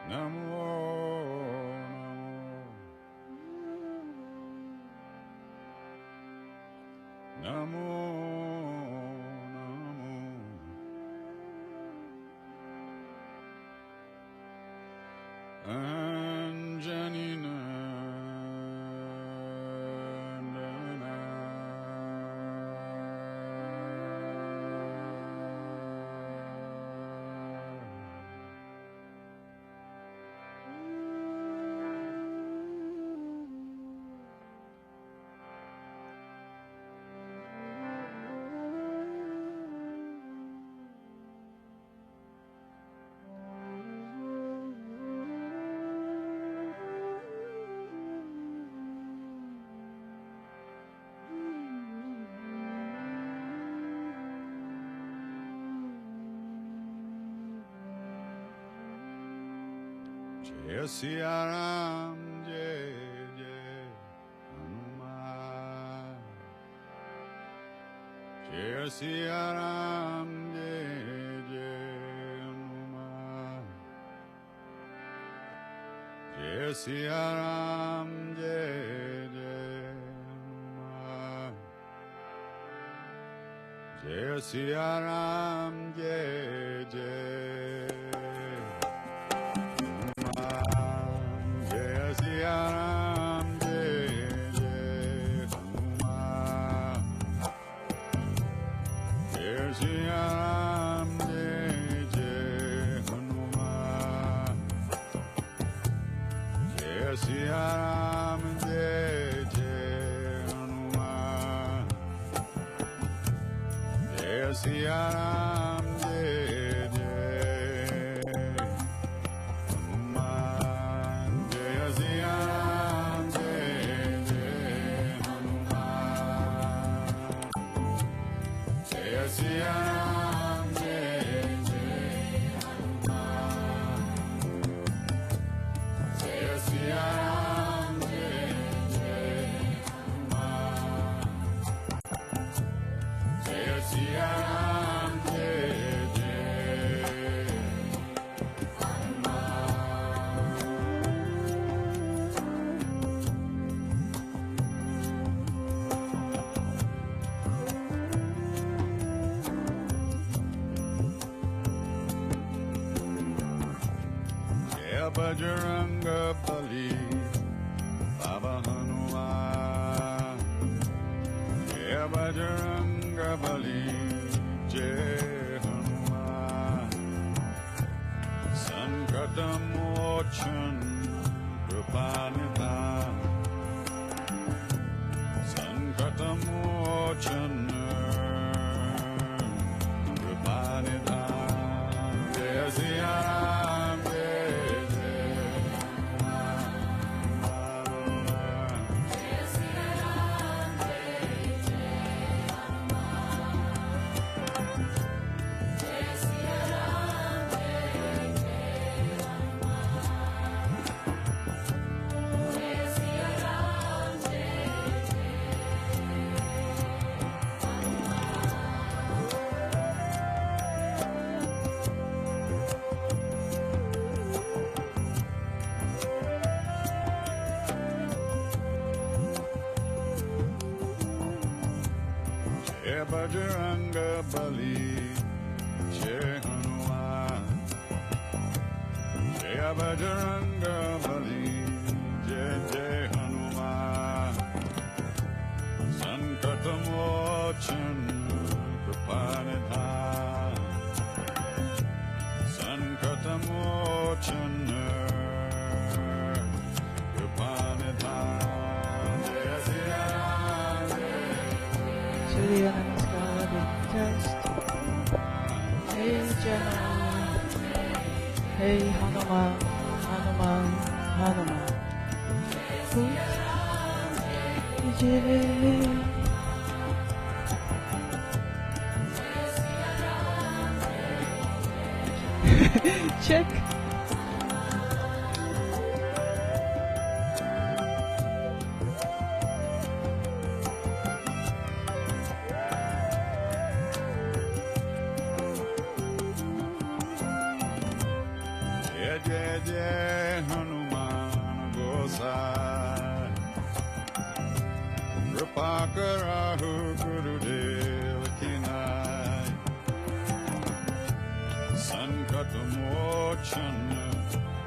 Namo Namo Anjanina Jai Siya Ram, Jai Jai Hanuman. Jai Siya Ram, Jai Jai Hanuman. Jai Siya Ram, Jai Jai Hanuman. Jai Siya Ram, Jai Jai. Siya Ram, Jai Jai Hanuman. Jai Siya Ram, Jai Jai Hanuman. Jai Siya Ram, Jai Jai Hanuman. Jai Siya Ram, Jai Siya Ram, Jai Jai Hanuman. Jai Siya Ram, Jai Jai Hanuman. Jai Siya Ram, Jai Jai Bajranga Bali, Baba Hanuman. Jai Bajranga Bali, Jai Hanuman. Sankatamochan Kripanidhan. Sankatamochan Kripanidhan. Jai Siya Ram, Bajranga Bali, Jai Hanuman. Jai Bajranga Bali, Jai Jai Hanuman. Sankatamochan Kripanidhan. Sankatamochan Kripanidhan. Jai Siya Ram, Surya Namaskaram test. Hey Jana. Hey Hanuman, Hanuman, Hanuman. Jai. Check. Jai Jai Hanuman Gosai Kripakarahu Gurudev Kinai Sankatamochan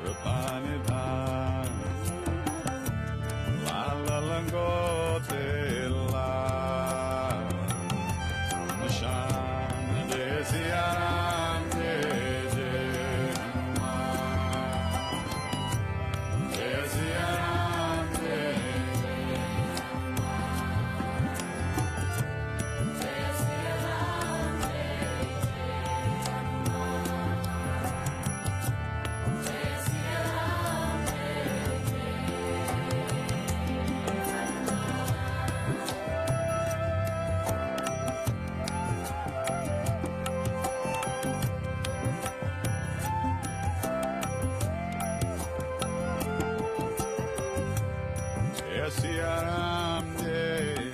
Kripanidhan Lala Langote La Nishan Desiaram Jai Jai Hanuman Desiaram Jai Jai Siya Ram, Jai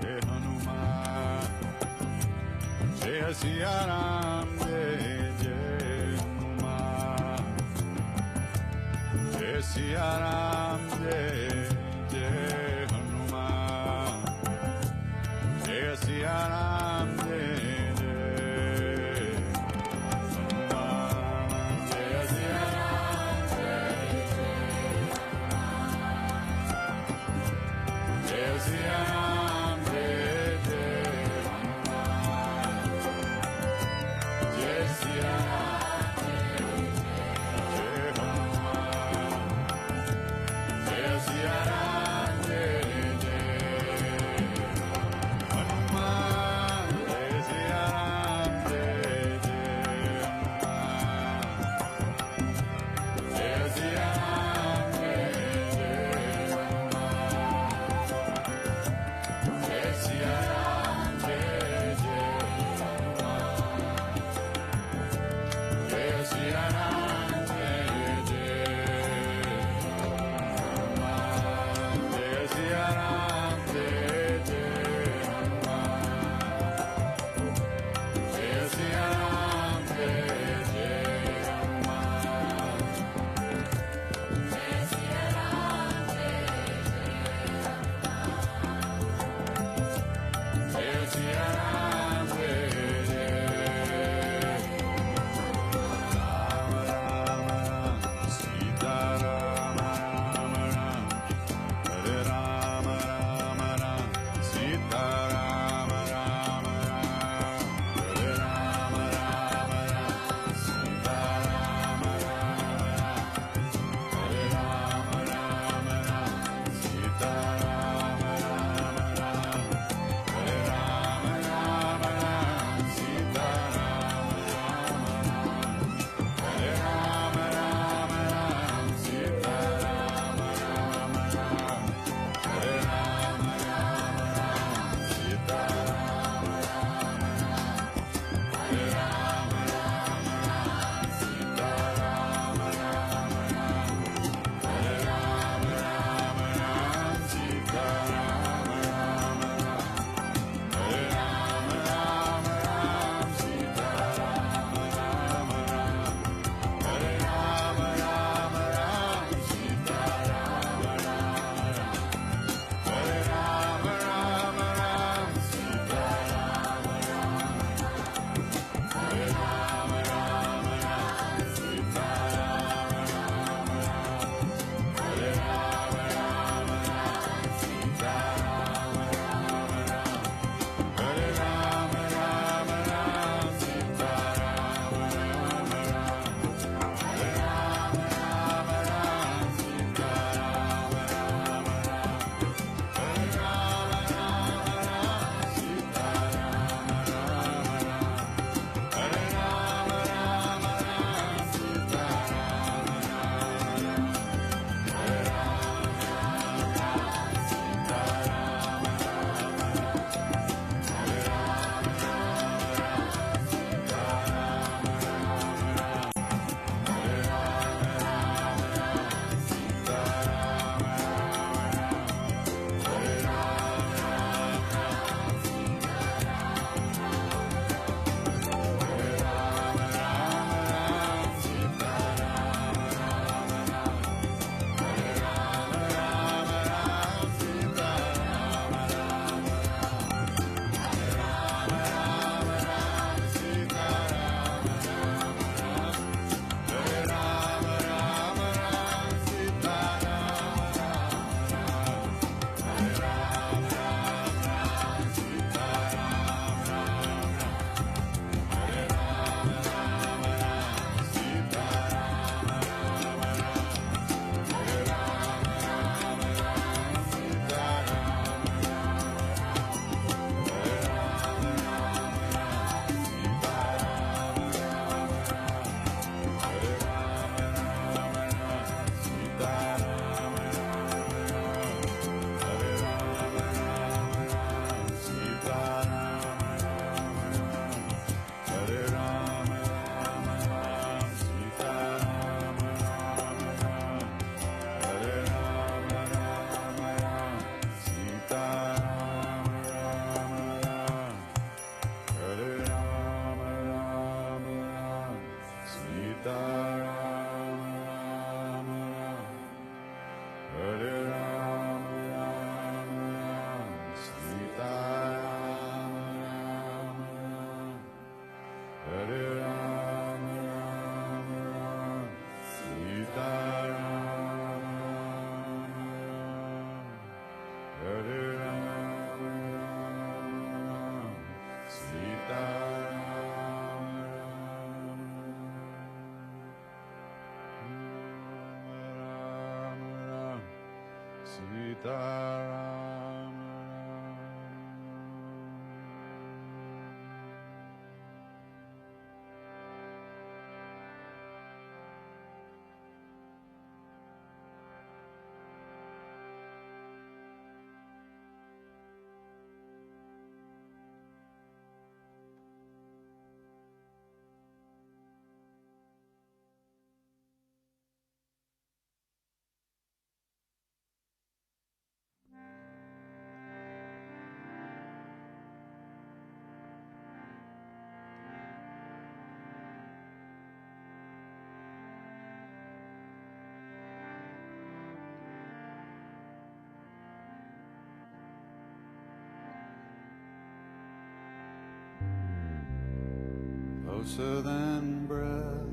Jai Hanuman. Jai Siya Ram, Jai Jai Hanuman. Jai Siya Ram, Jai Jai Hanuman. Jai Siya Ram, Jai Jai Hanuman. Jai Siya Ram, Jai Siya Ram, Jai Jai Hanuman. Jai Siya Ram, Jai Hanuman. Ram Ram Ram, Hare Ram Ram Ram, Sita Ram Ram Ram, Hare Ram Ram Ram, Sita Ram Ram Ram, Hare Ram Ram Ram, Sita Ram Ram Ram, Sita Ram Ram. Closer than breath,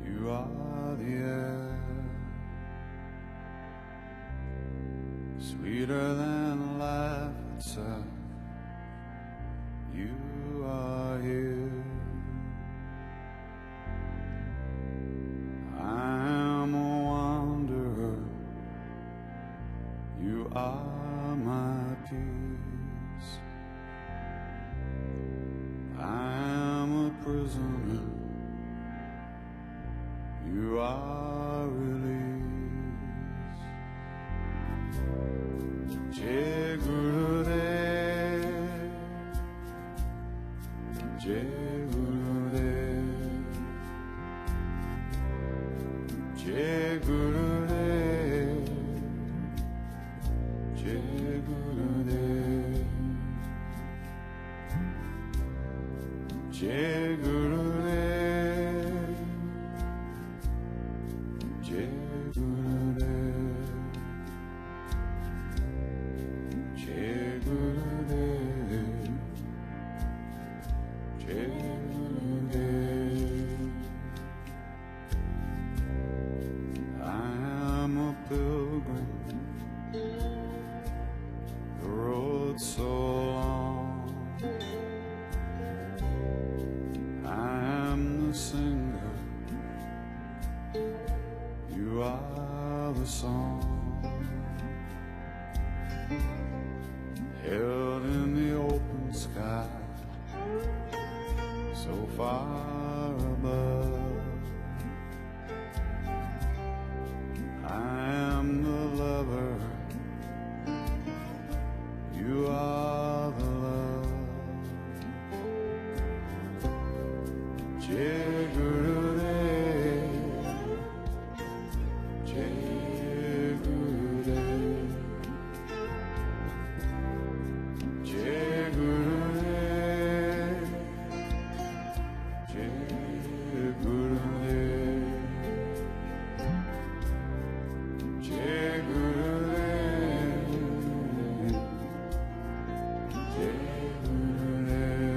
you are the air, sweeter than life itself, you are here. I am a wanderer, you are my peace. I am a prisoner, you are release. Jai Gurudev, Jai Gurudev, Jai Gurudev, Jai Gurudev. Jai Gurudev, Jai Gurudev, Jai Gurudev, Jai Gurudev. I am a pilgrim, the road so long. I am the singer, you are the song, held in the open sky, so far above. I am the lover, you are the love. Jai Gurudev, Jai Gurudev, Jai Gurudev, Jai Gurudev, Jai Gurudev, Jai Gurudev.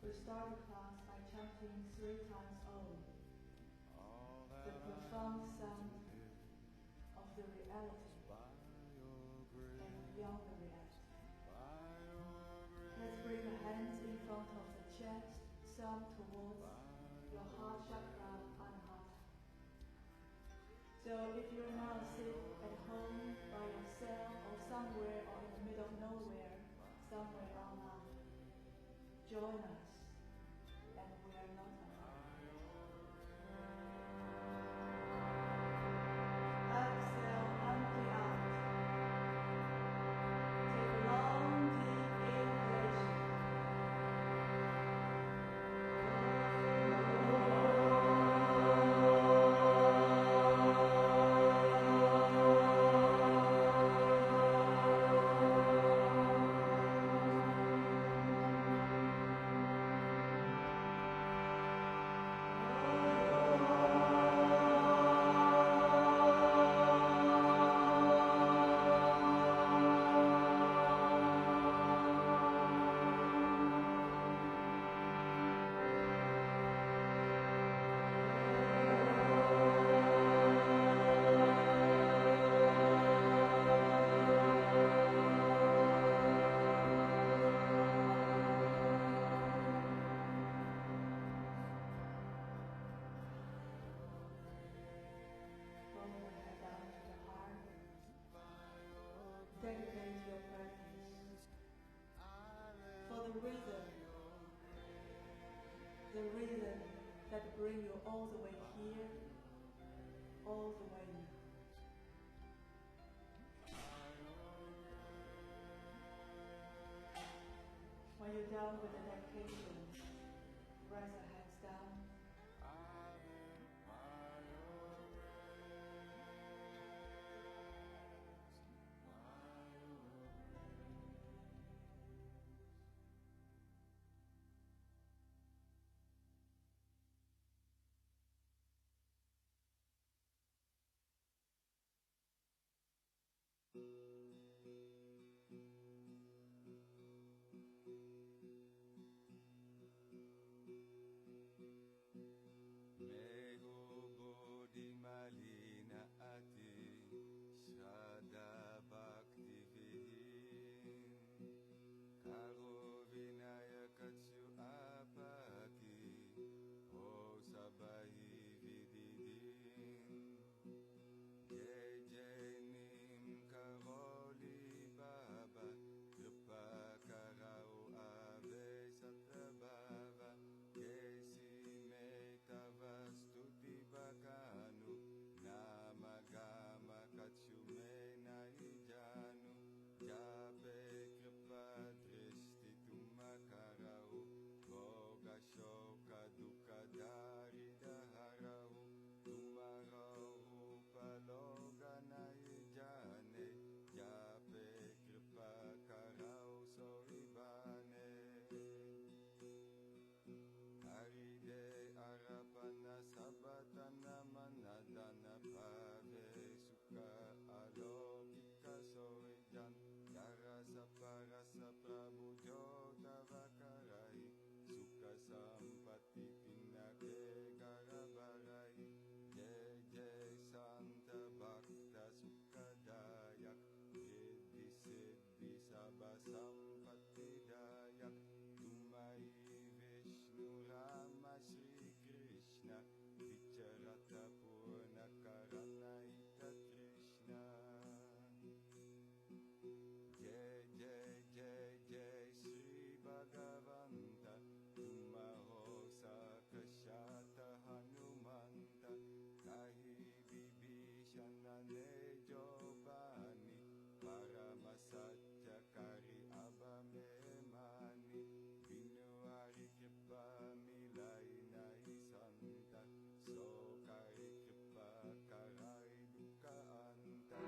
We start the class by chanting 3 times Om, the profound sound of the reality and beyond the reality. Let's bring the hands in front of the chest, thumb towards your heart chakra and heart. So if you now sit at home by yourself or somewhere or in the middle of nowhere, somewhere online, join us, and we are not alone. Exhale, empty out. Take a long, deep inhalation. Dedicate your practice for the reason that bring you all the way here, all the way now. When you're done with the dedication, raise your hands down. Malina ati Shraddha Bhakti Vihin Karo Vinayakatsu Apati O Sabahi Vididin Jai Jai Nim Karoli Baba Kripa Karao Ave Satrabhava Kesi Metava Stuti Bakanu Namagama Kachume Naijanu Jape Kripa Dristi Tumakarau Bhoga Shoka Dukkha Daridaharau Tumarau Rupaloga Naijane Jape Kripa Karau Soibane Haride Arapana Sabatana Manadana Pave Sukha Alokika Soijan Darasa Parasa Prabhu Jotavakarai Sukha Sampati Pinake Garavarai Jai Jai Santa Bhakta Sukha Dayak Riddhi Siddhi Sabha Sampati Dayak Tumai Vishnu Rama Shri Krishna Vicharata Purna Karanaita Krishna Jai Jai Jai Jai Shri Bhagavanta Tumaho Sakashata Hanumanta Kahi Vibhishana Nejobani Paramasatya Kari Abhamemani Vinu Hari Kripa Milai Nai Santa Sokari Kripa Karai Dukkha Anta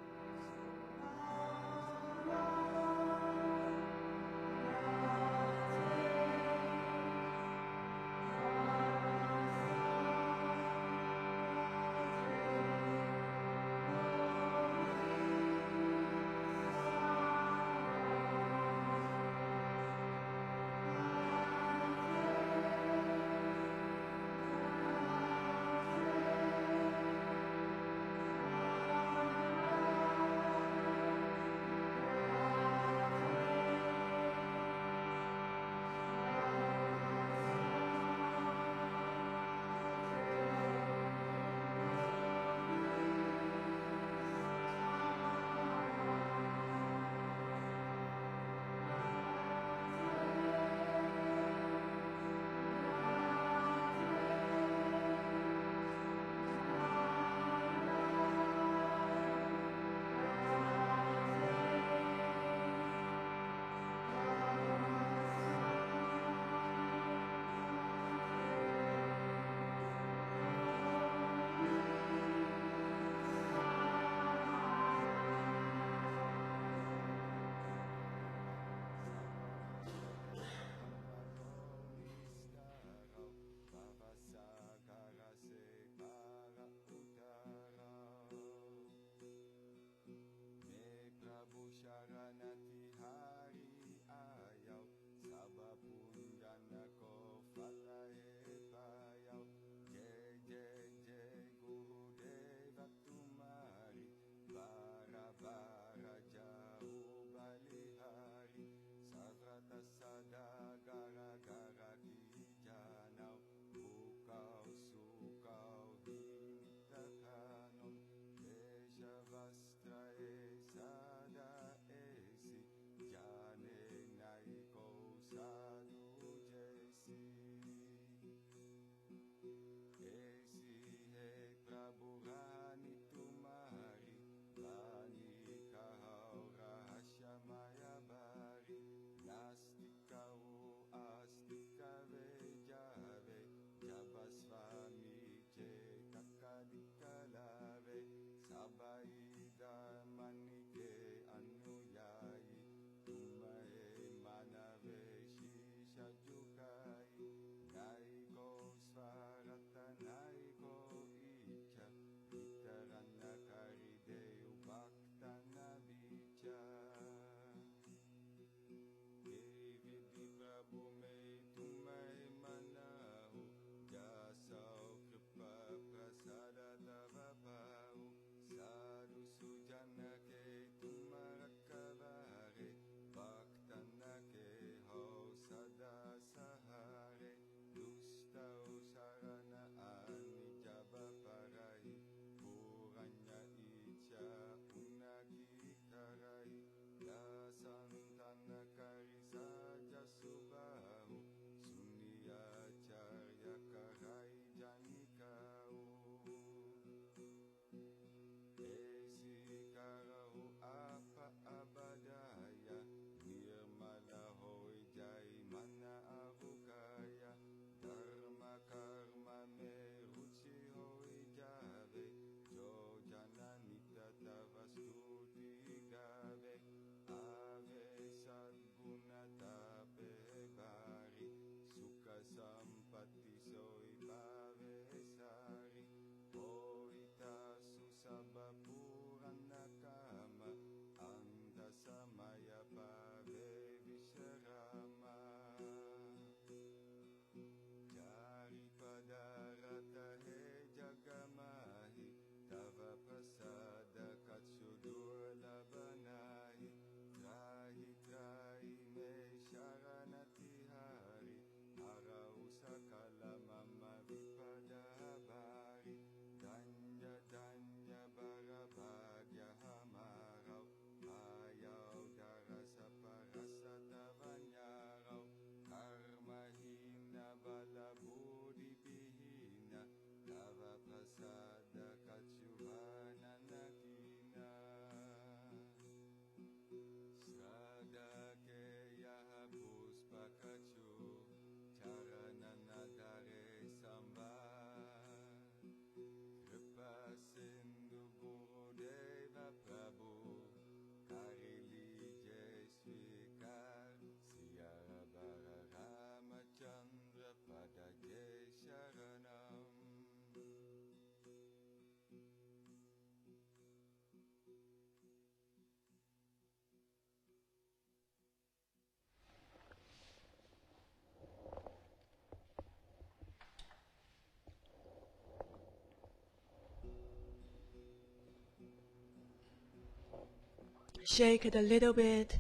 Shake it a little bit.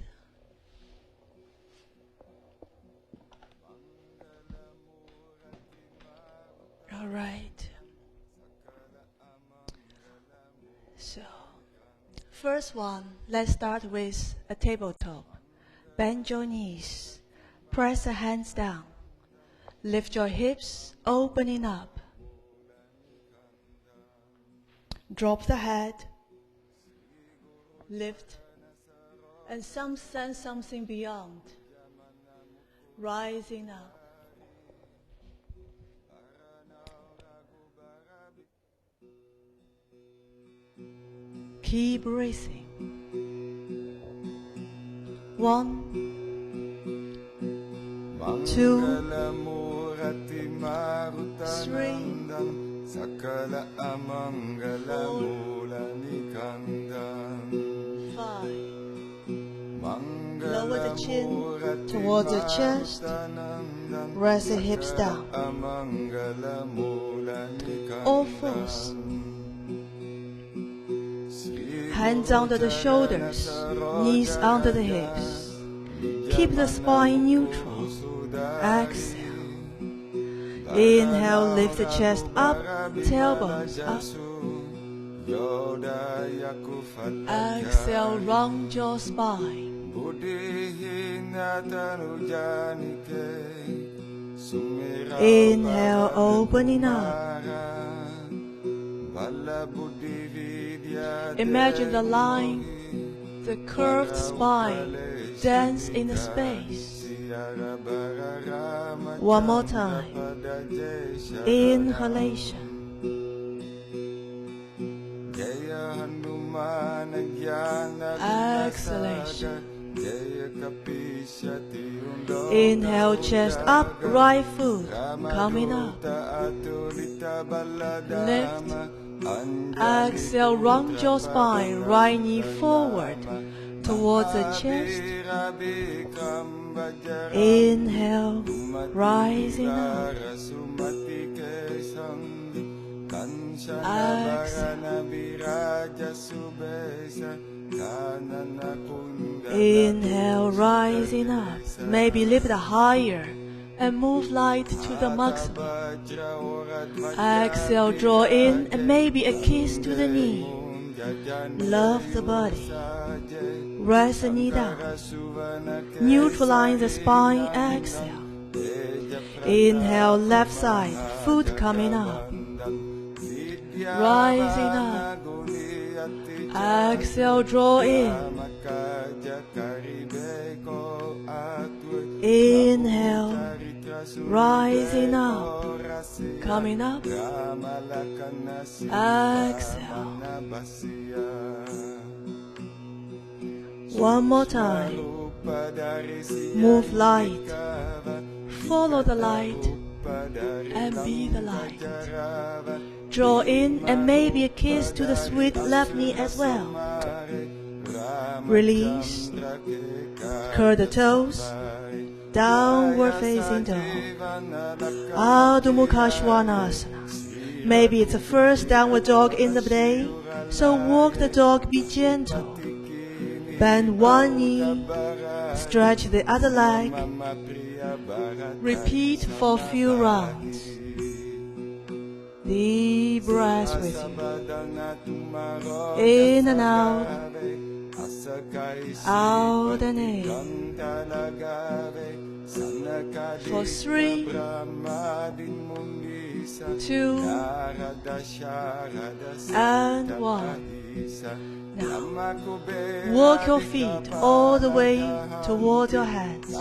All right. So, first one, let's start with a tabletop. Bend your knees. Press the hands down. Lift your hips, opening up. Drop the head. Lift. And sense something beyond. Rising up. Keep breathing. 1, 2, 3, 5. Lower the chin towards the chest. Rest the hips down. All fours. Hands under the shoulders, knees under the hips. Keep the spine neutral. Exhale. Inhale, lift the chest up, tailbones up. Exhale, round your spine. Inhale, opening up. Imagine the line, the curved spine, dance in the space. One more time. Inhalation. Exhalation. Inhale, chest up, right foot coming up. Lift. Exhale, round your spine, right knee forward towards the chest. Inhale, rising up. Exhale. Inhale, rising up. Maybe lift higher and move light to the maximum. Exhale, draw in and maybe a kiss to the knee. Love the body. Rest the knee down. Neutralize the spine. Exhale. Inhale, left side, foot coming up. Rising up. Exhale, draw in. Inhale, rising up, coming up. Exhale. One more time. Move light. Follow the light and be the light. Draw in and maybe a kiss to the sweet left knee as well. Release. Curl the toes. Downward facing dog. Adho Mukha Svanasana. Maybe it's the first downward dog in the day, so walk the dog, be gentle. Bend one knee, stretch the other leg. Repeat for a few rounds. Deep breath with you. In and out. Out and in. For 3, 2, and 1. Now, walk your feet all the way toward your hands.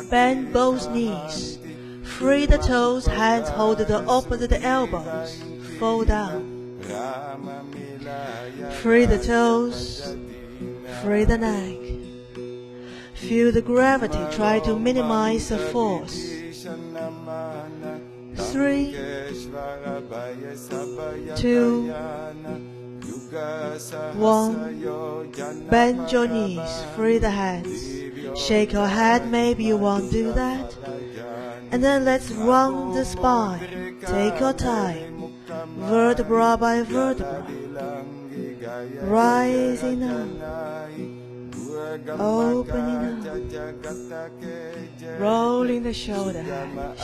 Bend both knees. Free the toes, hands hold the opposite elbows. Fold down. Free the toes. Free the neck. Feel the gravity. Try to minimize the force. 3, 2, 1. Bend your knees. Free the hands. Shake your head. Maybe you won't do that. And then let's round the spine. Take your time. Vertebra by vertebra. rising up, opening up, rolling the shoulder,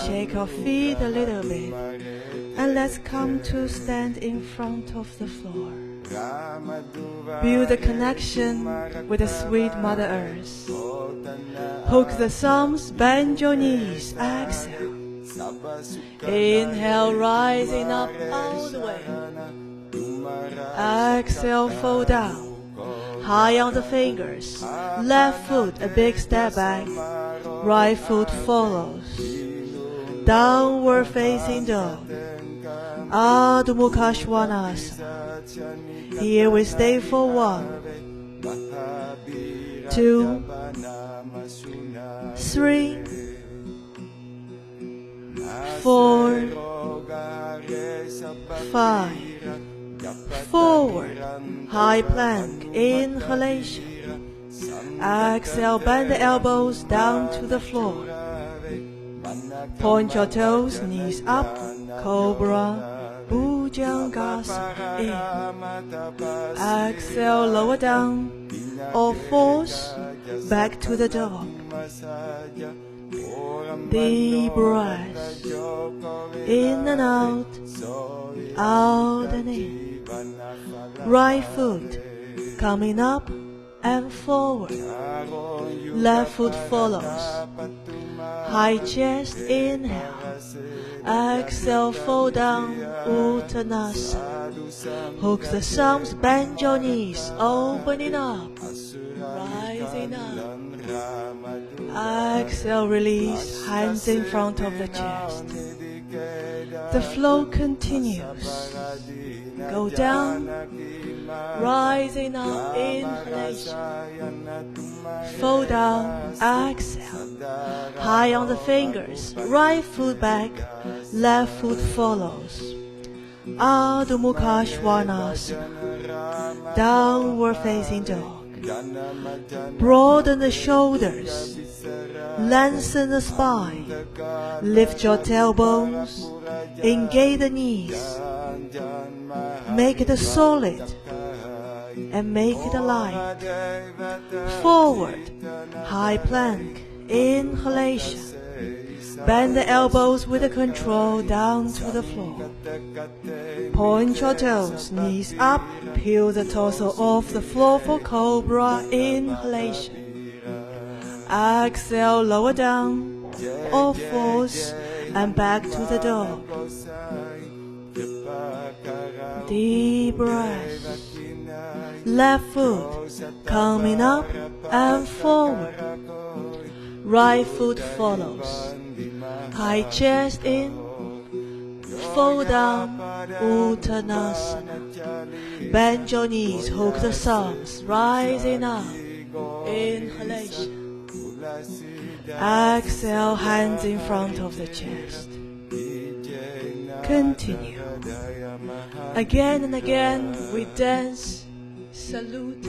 shake your feet a little bit, and let's come to stand in front of the floor. Build a connection with the sweet Mother Earth. Hook the thumbs, bend your knees, exhale. Inhale, rising up all the way. Exhale, fold down. High on the fingers. Left foot a big step back. Right foot follows. Downward facing dog. Adho Mukha Svanasana. Here we stay for 1, 2, 3, 4, 5. Forward, high plank, inhalation. Exhale, bend the elbows down to the floor. Point your toes, knees up, cobra, Bhujangasana in. Exhale, lower down, or force, back to the dog. Deep breath, in and out, out and in. Right foot coming up and forward. Left foot follows. High chest, inhale. Exhale, fall down, Uttanasana. Hook the thumbs, bend your knees, opening up, rising up. Exhale, release, hands in front of the chest. The flow continues. Go down, rising up, inhalation. Fall down, exhale. High on the fingers, right foot back, left foot follows. Adho Mukha Svanasana. Downward facing dog. Broaden the shoulders. Lengthen the spine. Lift your tailbones. Engage the knees. Make it solid and make it light. Forward, high plank, inhalation. Bend the elbows with the control down to the floor. Point your toes, knees up, peel the torso off the floor for cobra, inhalation. Exhale, lower down, or force, and back to the dog. Deep breath. Left foot coming up and forward. Right foot follows. High chest in. Fall down, Uttanasana. Bend your knees, hook the thumbs, rising up. Inhalation. Exhale, hands in front of the chest. Continue. Again and again we dance, salute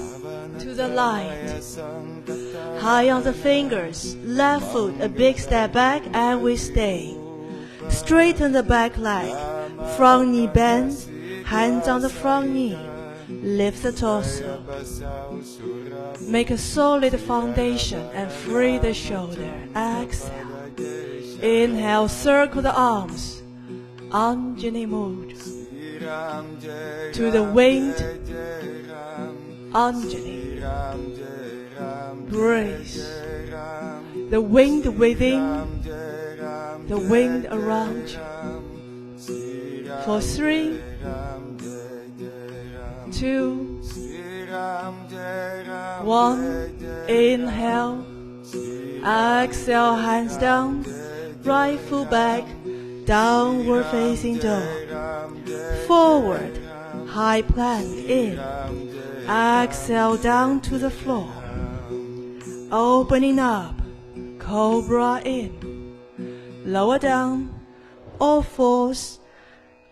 to the light. High on the fingers, left foot a big step back and we stay. Straighten the back leg, front knee bends, hands on the front knee. Lift the torso. Make a solid foundation and free the shoulder. Exhale. Inhale, circle the arms. Anjali mode. To the wind. Anjali. Breathe. The wind within. The wind around you. For 3, 2, 1. Inhale. Exhale, hands down. Right foot back. Downward facing dog. Forward. High plank in. Exhale down to the floor. Opening up. Cobra in. Lower down. Or force.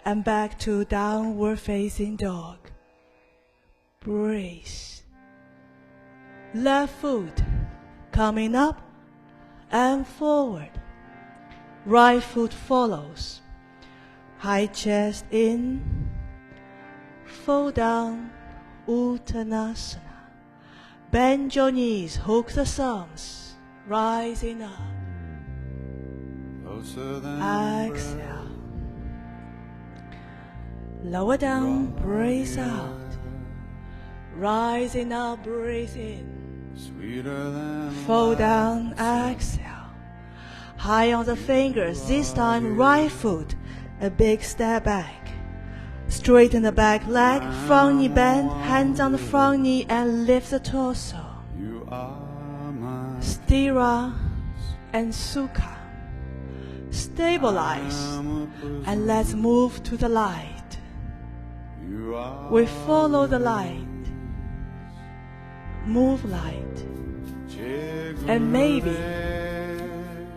And back to downward facing dog. Breathe. Left foot coming up and forward. Right foot follows. High chest in. Fall down. Uttanasana. Bend your knees, hook the thumbs, rising up. Exhale. Lower down, breathe out. Rising up, breathe in. Fall down, exhale. High on the fingers, this time right foot, a big step back. Straighten the back leg, front knee bend, hands on the front knee and lift the torso. Stira and Sukha. Stabilize and let's move to the light. We follow the light. Move light. And maybe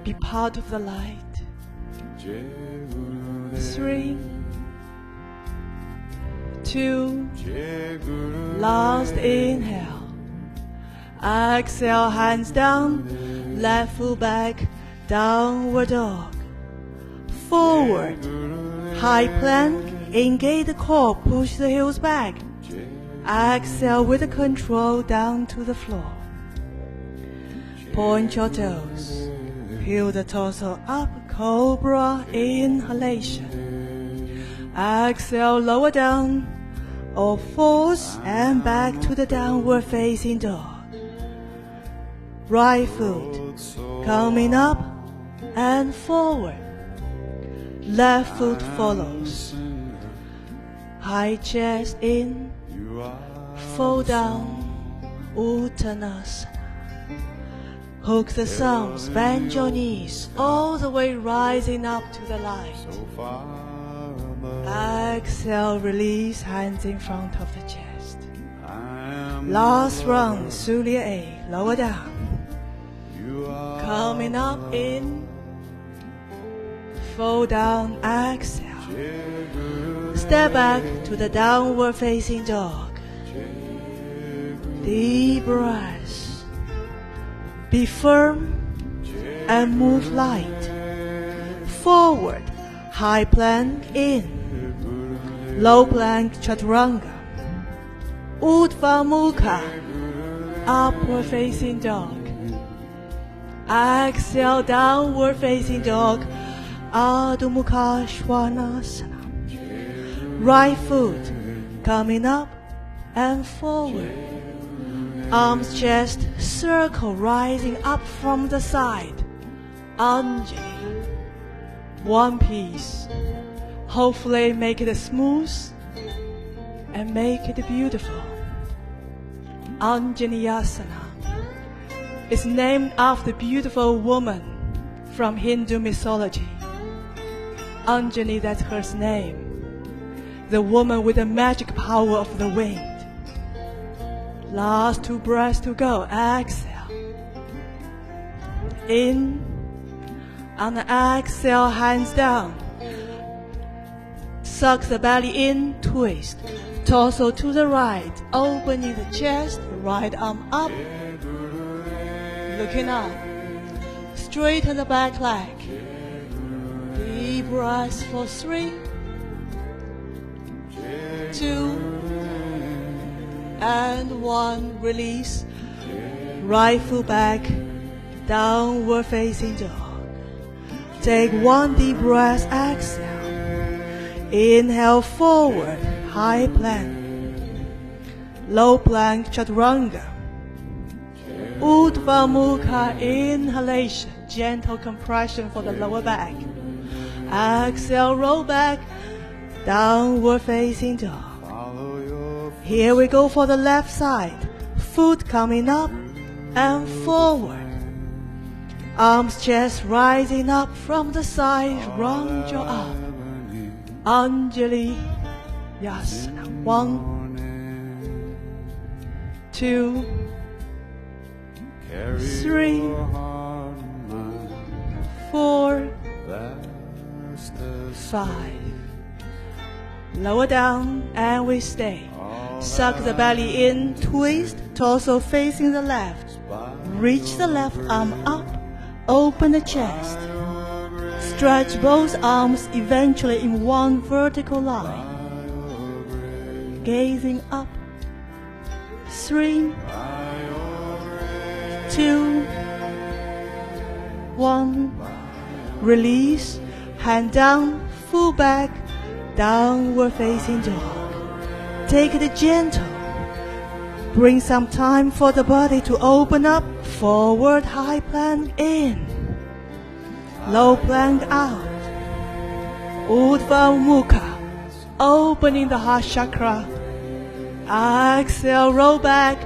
be part of the light. 3, 2, last inhale. Exhale, hands down, left foot back, downward dog. Forward, high plank, engage the core, push the heels back. Exhale with the control down to the floor. Point your toes, peel the torso up, cobra inhalation. Exhale, lower down, all fours and back to the downward facing dog. Right foot coming up and forward. Left foot follows. High chest in, fall down, Uttanasana. Hook the thumbs, bend your knees, all the way rising up to the light. Exhale, release, hands in front of the chest. Last round, Surya A, lower down. Coming up in, fall down, exhale. Step back to the downward facing dog. Deep breath. Be firm and move light. Forward, high plank in. Low plank chaturanga. Urdhva Mukha, upward facing dog. Exhale, downward facing dog, Adho Mukha Svanasana. Right foot coming up and forward. Arms, chest, circle rising up from the side. Anjali. One piece. Hopefully make it smooth and make it beautiful. Anjaneyasana is named after a beautiful woman from Hindu mythology. Anjani, that's her name. The woman with the magic power of the wind. Last 2 breaths to go. Exhale. In. On the exhale, hands down. Suck the belly in, twist. Torso to the right, opening the chest, right arm up. Looking up. Straighten the back leg. Deep breaths for 3, 2, and 1. Release. Right foot back, downward facing dog. Take 1 deep breath, exhale. Inhale forward, high plank. Low plank chaturanga. Urdhva Mukha inhalation, gentle compression for the lower back. Exhale, roll back, downward facing dog. Here we go for the left side. Foot coming up and forward. Arms, chest rising up from the side, round your arm. Anjali Yasana. 1, 2, 3, 4, 5. Lower down and we stay. Suck the belly in, twist, torso facing the left. Reach the left arm up, open the chest. Stretch both arms eventually in one vertical line. Gazing up 3, 2, 1. Release. Hand down, full back, downward facing dog. Take it gentle. Bring some time for the body to open up. Forward high plank in. Low plank out. Urdhva Mukha. Opening the heart chakra. Exhale, roll back,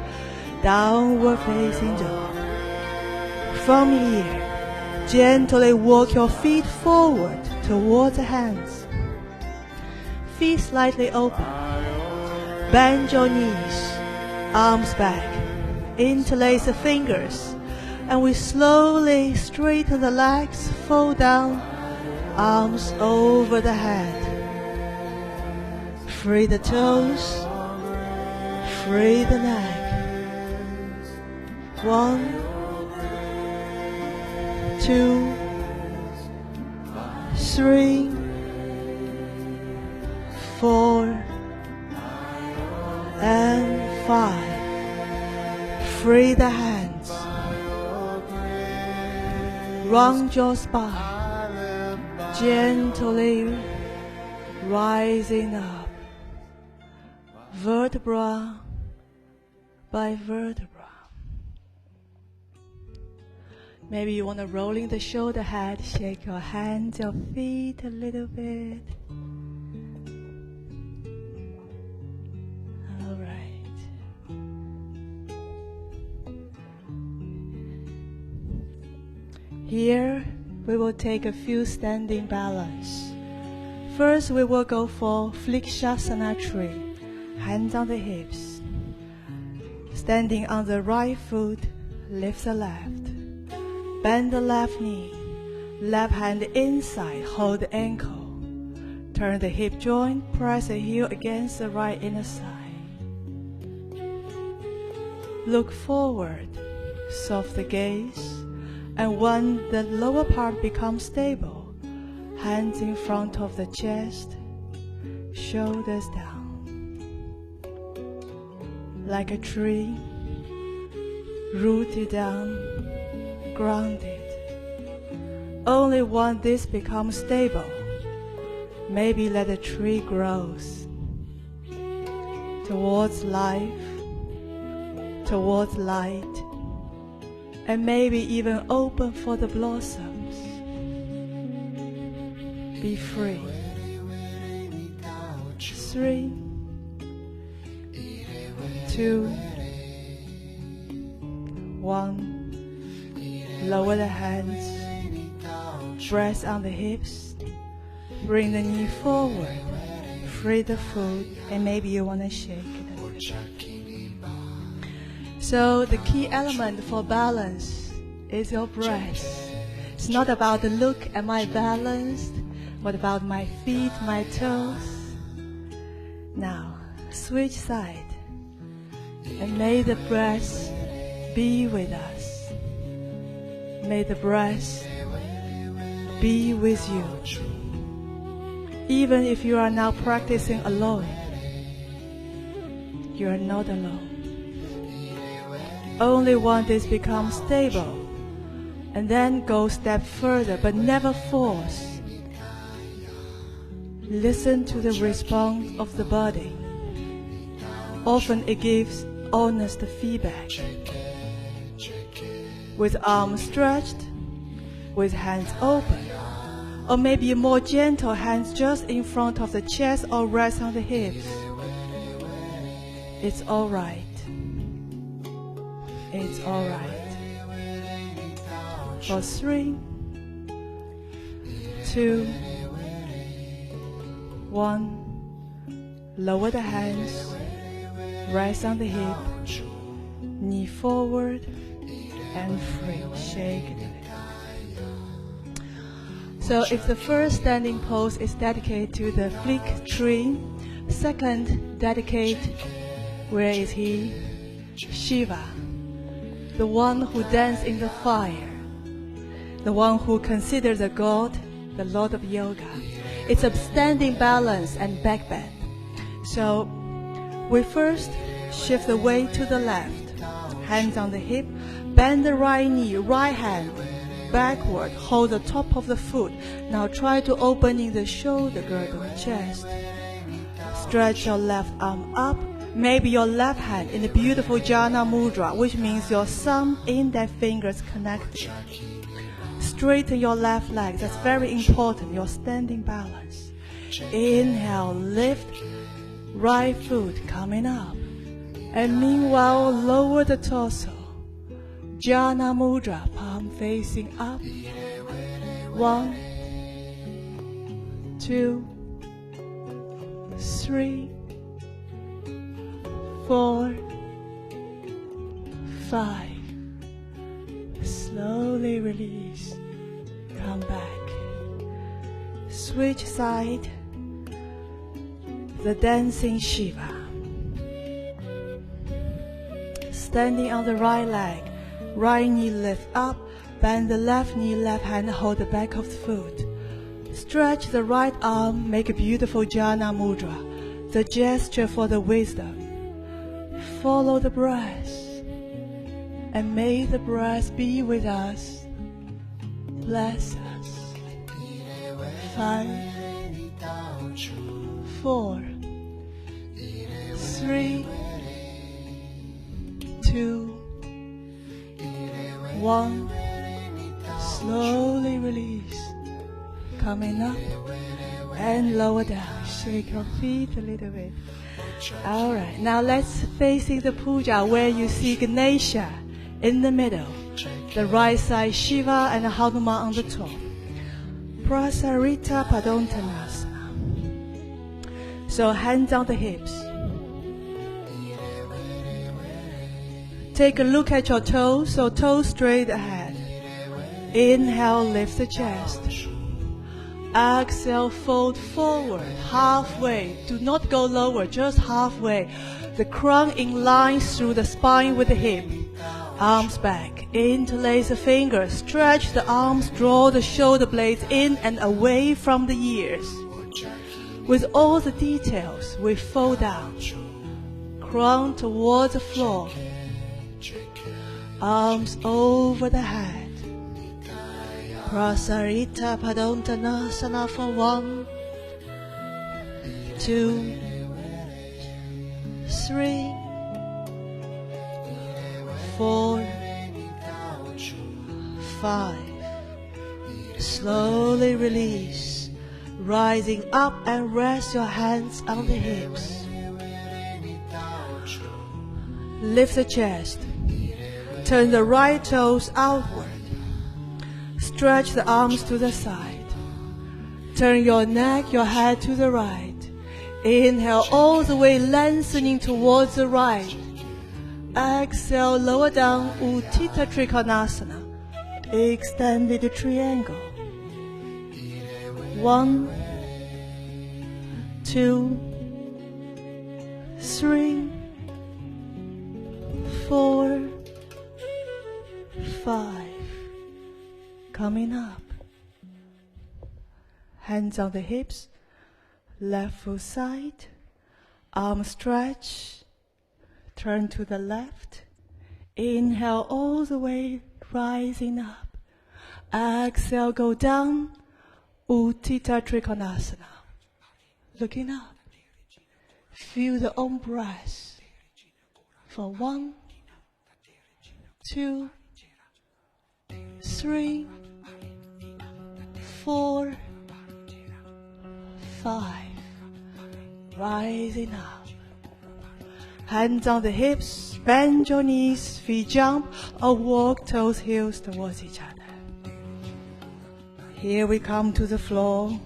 downward facing dog. From here, gently walk your feet forward towards the hands. Feet slightly open. Bend your knees, arms back. Interlace the fingers. And we slowly straighten the legs, fold down, arms over the head. Free the toes. Free the neck. 1, 2, 3, 4, and 5. Free the hands. Round your spine. Gently rising up. Vertebra by vertebra. Maybe you want to rolling the shoulder head, shake your hands, your feet a little bit. All right. Here we will take a few standing balance. First we will go for Flexasana tree. Hands on the hips. Standing on the right foot, lift the left. Bend the left knee. Left hand inside, hold the ankle. Turn the hip joint, press the heel against the right inner side. Look forward, soft the gaze. And when the lower part becomes stable, hands in front of the chest, shoulders down. Like a tree, rooted down, grounded. Only when this becomes stable, maybe let the tree grows towards life, towards light, and maybe even open for the blossoms. Be free. 3, 2, 1. Lower the hands. Press on the hips. Bring the knee forward. Free the foot, and maybe you want to shake it a little bit. So the key element for balance is your breath. It's not about the look, am I balanced? What about my feet, my toes? Now, switch side. And may the breath be with us. May the breath be with you. Even if you are now practicing alone, you are not alone. Only when this becomes stable, and then go a step further, but never force. Listen to the response of the body. Often it gives honest feedback. With arms stretched, with hands open, or maybe more gentle hands just in front of the chest or rest on the hips. It's all right. It's all right. For 3, 2, 1. Lower the hands. Rest on the hip. Knee forward and free. Shake it. So if the first standing pose is dedicated to the flick tree, second dedicate, where is he? Shiva, the one who danced in the fire, the one who considered the God, the Lord of Yoga. It's a standing balance and back bend. So we first Shift the weight to the left. Hands on the hip. Bend the right knee, right hand backward. Hold the top of the foot. Now try to open in the shoulder girdle, chest. Stretch your left arm up. Maybe your left hand in the beautiful Jhana Mudra, which means your thumb, index fingers connected. Straighten your left leg. That's very important, your standing balance. Inhale, lift. Right foot coming up. And meanwhile, lower the torso. Jhana Mudra, palm facing up. 1, 2, 3, 4, 5. Slowly release. Come back. Switch side. The dancing Shiva. Standing on the right leg. Right knee lift up. Bend the left knee, left hand hold the back of the foot. Stretch the right arm, make a beautiful Jhana Mudra, the gesture for the wisdom. Follow the breath, and may the breath be with us. Bless us. 5, 4, 3, 2, 1. Slowly release. Coming up and lower down. Shake your feet a little bit. Alright, now let's facing the puja where you see Ganesha in the middle. The right side Shiva and Hanuman on the top. Prasarita Padottanasana. So hands on the hips. Take a look at your toes, so toes straight ahead. Inhale, lift the chest. Exhale, fold forward, halfway. Do not go lower, just halfway. The crown in line through the spine with the hip. Arms back, interlace the fingers, stretch the arms, draw the shoulder blades in and away from the ears. With all the details, we fold down. Crown towards the floor. Arms over the head. Prasarita Padottanasana for 1, 2, 3, 4, 5. Slowly release. Rising up and rest your hands on the hips. Lift the chest. Turn the right toes outward. Stretch the arms to the side. Turn your neck, your head to the right. Inhale all the way, lengthening towards the right. Exhale, lower down, Utthita Trikonasana. Extended triangle. 1, 2, 3, 4, 5. Coming up. Hands on the hips. Left foot side. Arm stretch. Turn to the left. Inhale all the way, rising up. Exhale, go down. Utthita Trikonasana. Looking up. Feel the own breath. For 1, 2, 3, 4, 5. Rising up. Hands on the hips, bend your knees, feet jump or walk toes heels towards each other. Here we come to the floor,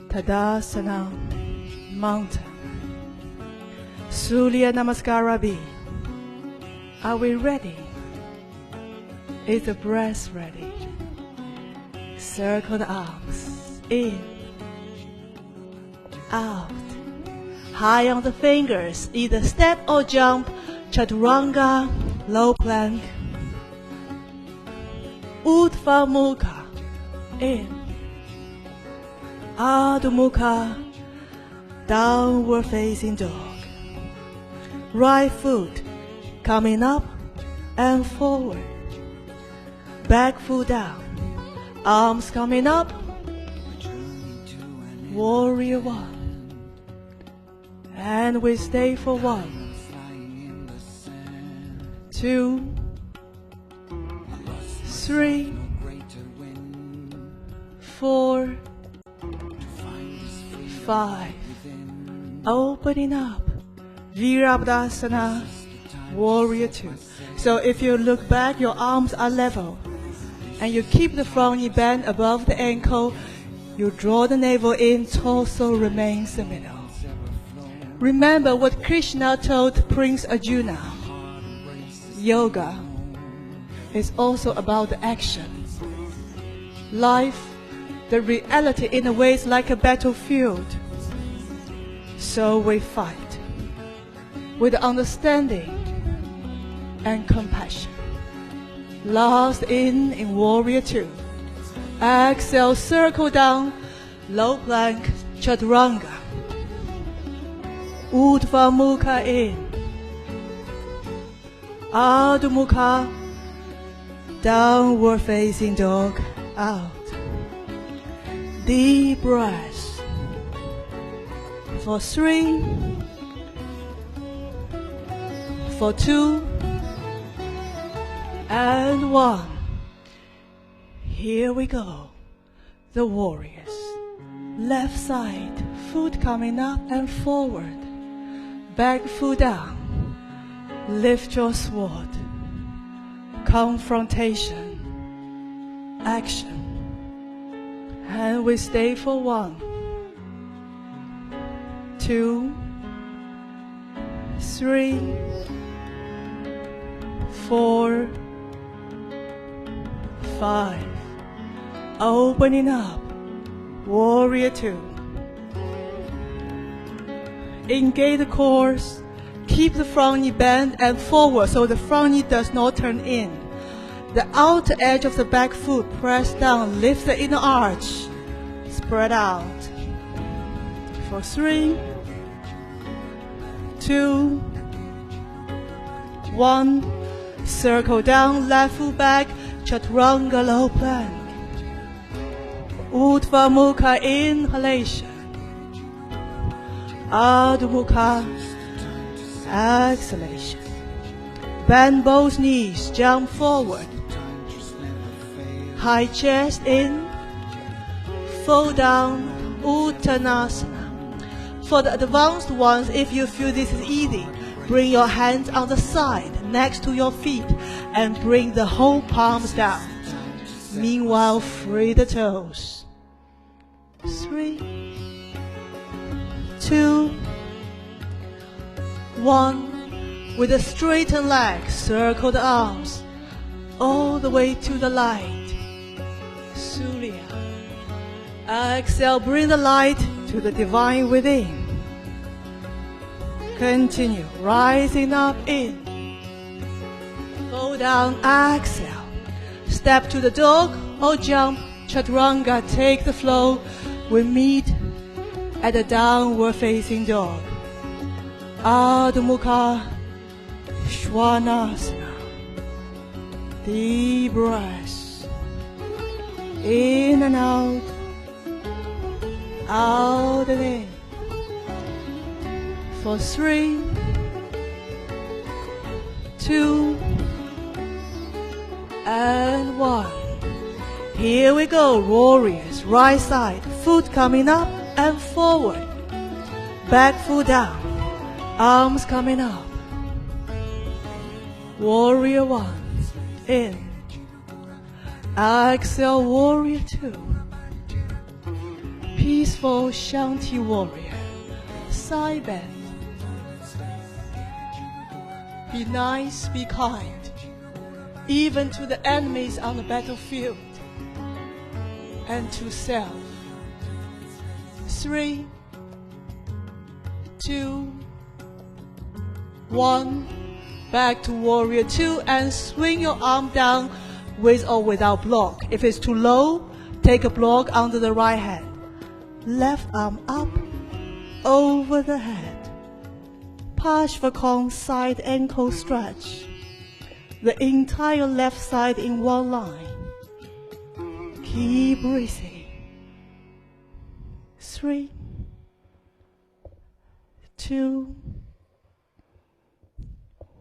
Tadasana, mountain. Surya Namaskara B. Are we ready? Is the breath ready? Circle the arms, in, out. High on the fingers, either step or jump, Chaturanga, low plank. Urdhva Mukha, in. Adho Mukha, downward facing dog. Right foot coming up and forward. Back foot down. Arms coming up. Warrior one. And we stay for 1, 2, 3, 4, 5. Opening up. Virabhadasana, Warrior 2. So if you look back, your arms are level. And you keep the front knee bent above the ankle. You draw the navel in, torso remains the middle. Remember what Krishna told Prince Arjuna. Yoga is also about the action. Life, the reality in a way is like a battlefield. So we fight with understanding and compassion. Last in Warrior 2. Exhale, circle down, low plank, chaturanga. Urdhva Mukha in. Adho Mukha, downward facing dog, out. Deep breath. For 3, for 2, and 1. Here we go. The warriors. Left side, foot coming up and forward. Back foot down. Lift your sword. Confrontation. Action. And we stay for 1, 2, 3, 4, 5. Opening up. Warrior 2. Engage the course. Keep the front knee bent and forward so the front knee does not turn in. The outer edge of the back foot press down. Lift the inner arch. Spread out. For 3, 2, 1. Circle down, left foot back, chaturanga low plank. Urdhva Mukha inhalation. Adho Mukha exhalation. Bend both knees, jump forward. High chest in, fall down, Uttanasana. For the advanced ones, if you feel this is easy, bring your hands on the side next to your feet and bring the whole palms down. Meanwhile, free the toes. 3, 2, 1. With a straightened leg, circle the arms all the way to the light. Surya. Exhale, bring the light to the divine within. Continue, rising up in. Fall down, exhale. Step to the dog or jump, chaturanga, take the flow. We meet at the downward facing dog. Adho Mukha, Svanasana. Deep breath. In and out. Out and in. For 3, 2, and 1. Here we go, warriors. Right side, foot coming up and forward. Back foot down. Arms coming up. Warrior 1. In. Exhale, warrior 2. Peaceful Shanti warrior. Side bend. Be nice, be kind, even to the enemies on the battlefield, and to self. 3, 2, 1. Back to warrior 2 and swing your arm down with or without block. If it's too low, take a block under the right hand. Left arm up, over the head. Parshvakong side ankle stretch. The entire left side in one line. Keep breathing. 3, 2,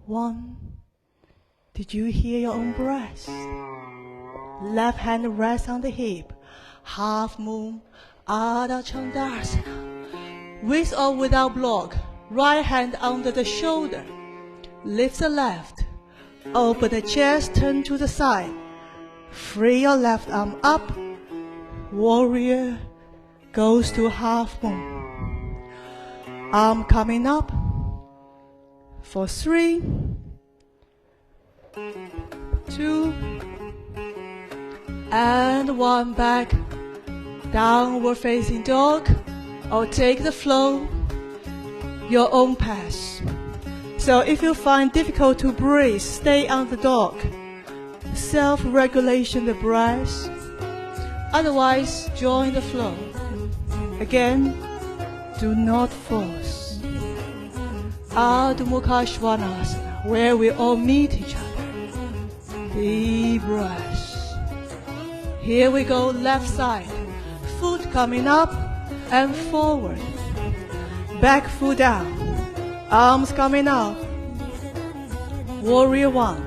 1. Did you hear your own breath? Left hand rests on the hip. Half moon, Ardha Chandasana. With or without block, right hand under the shoulder. Lift the left. Open the chest, turn to the side. Free your left arm up. Warrior goes to half moon. Arm coming up. For 3, 2, and 1. Back. Downward facing dog, or take the flow, your own pace. So if you find difficult to breathe, stay on the dog. Self-regulation the breath. Otherwise, join the flow. Again, do not force. Ardha Mukha Svanasana, where we all meet each other. Deep breath. Here we go, left side. Foot coming up and forward. Back foot down. Arms coming up. Warrior 1.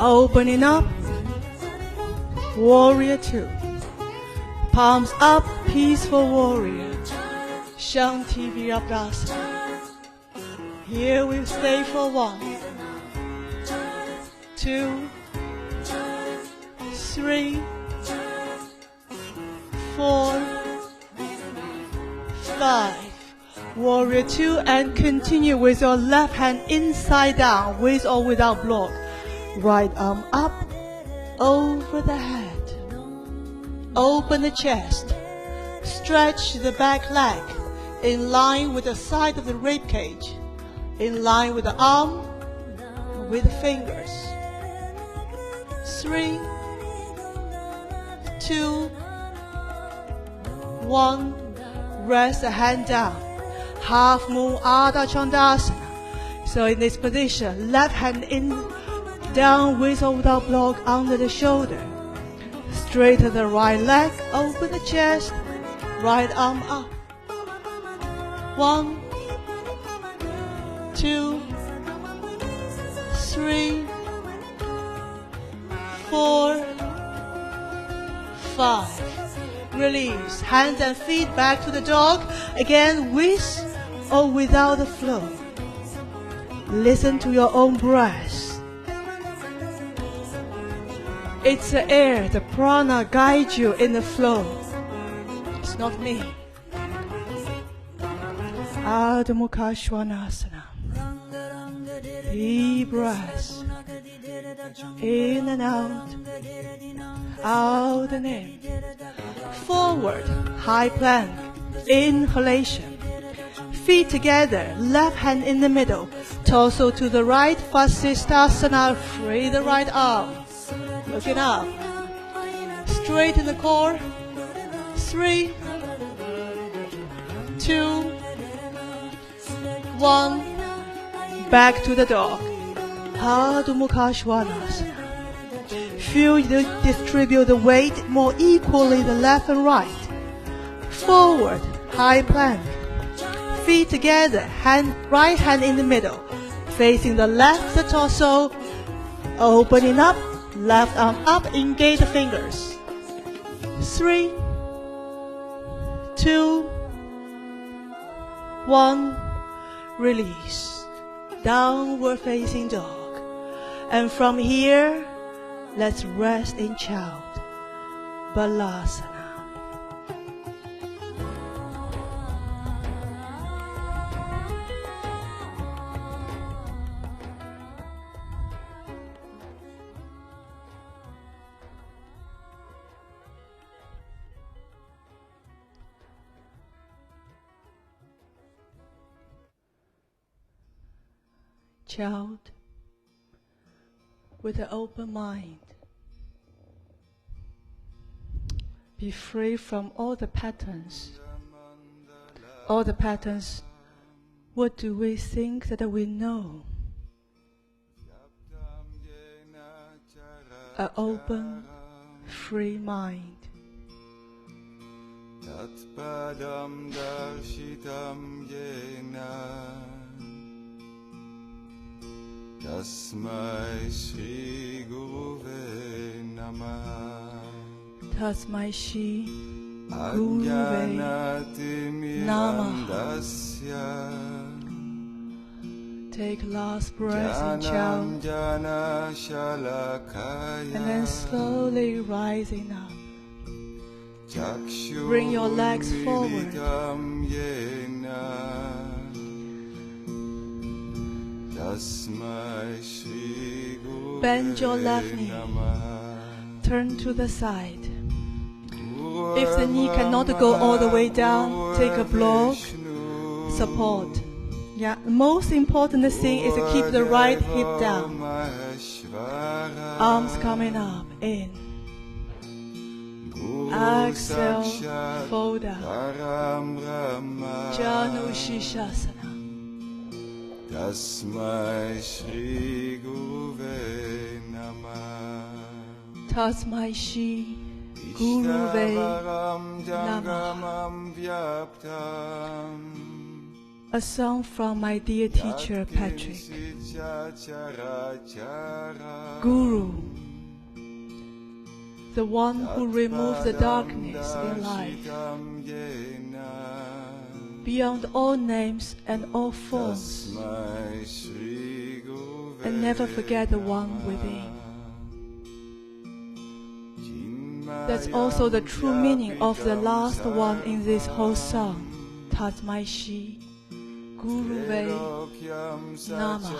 Opening up. Warrior 2. Palms up, peaceful warrior. Shanti Virabhasana. Here we stay for 1, 2, 3, 4, 5. Warrior 2, and continue with your left hand inside down, with or without block. Right arm up, over the head. Open the chest. Stretch the back leg in line with the side of the rib cage. In line with the arm, with the fingers. 3, 2, 1. Rest the hand down. Half moon Ardha Chandasana. So in this position, left hand in, down with or without block under the shoulder. Straighten the right leg, open the chest, right arm up. 1, 2, 3, 4, 5. Release. Hands and feet back to the dog. Again, with or without the flow. Listen to your own breath. It's the air, the prana guides you in the flow. It's not me. Ardha Mukha Svanasana. Deep breath. In and out. Out and in. Forward, high plank, inhalation. Feet together, left hand in the middle, torso to the right, Vasisthasana, free the right arm. Looking up. Straighten the core. 3, 2, 1. Back to the dog. Ardha Mukha Svanasana. Feel you distribute the weight more equally the left and right. Forward, high plank. Feet together, right hand in the middle. Facing the left, the torso. Opening up, left arm up, engage the fingers. 3, 2, 1. Release. Downward facing dog. And from here, let's rest in child. Balasana. Child, with an open mind, be free from all the patterns What do we think that we know? An open, free mind. Tatpadam darshitam yena Tasmai Shri Guruve Namah Tasmai Shri Guruve Namah. Take last breath and chant, and then slowly rising up. Bring your legs forward. Bend your left knee. Turn to the side. If the knee cannot go all the way down, take a block, support. Yeah, the most important thing is to keep the right hip down. Arms coming up, in. Exhale, fold down. Janushishasana. Tasmai Shri Guruve Namah. Tasmai Shri Guruve Namah. A song from my dear teacher Patrick. Guru, the one who removes the darkness in life, beyond all names and all forms, and never forget the one within. That's also the true meaning of the last one in this whole song, Tasmai Shri Guruve Namah.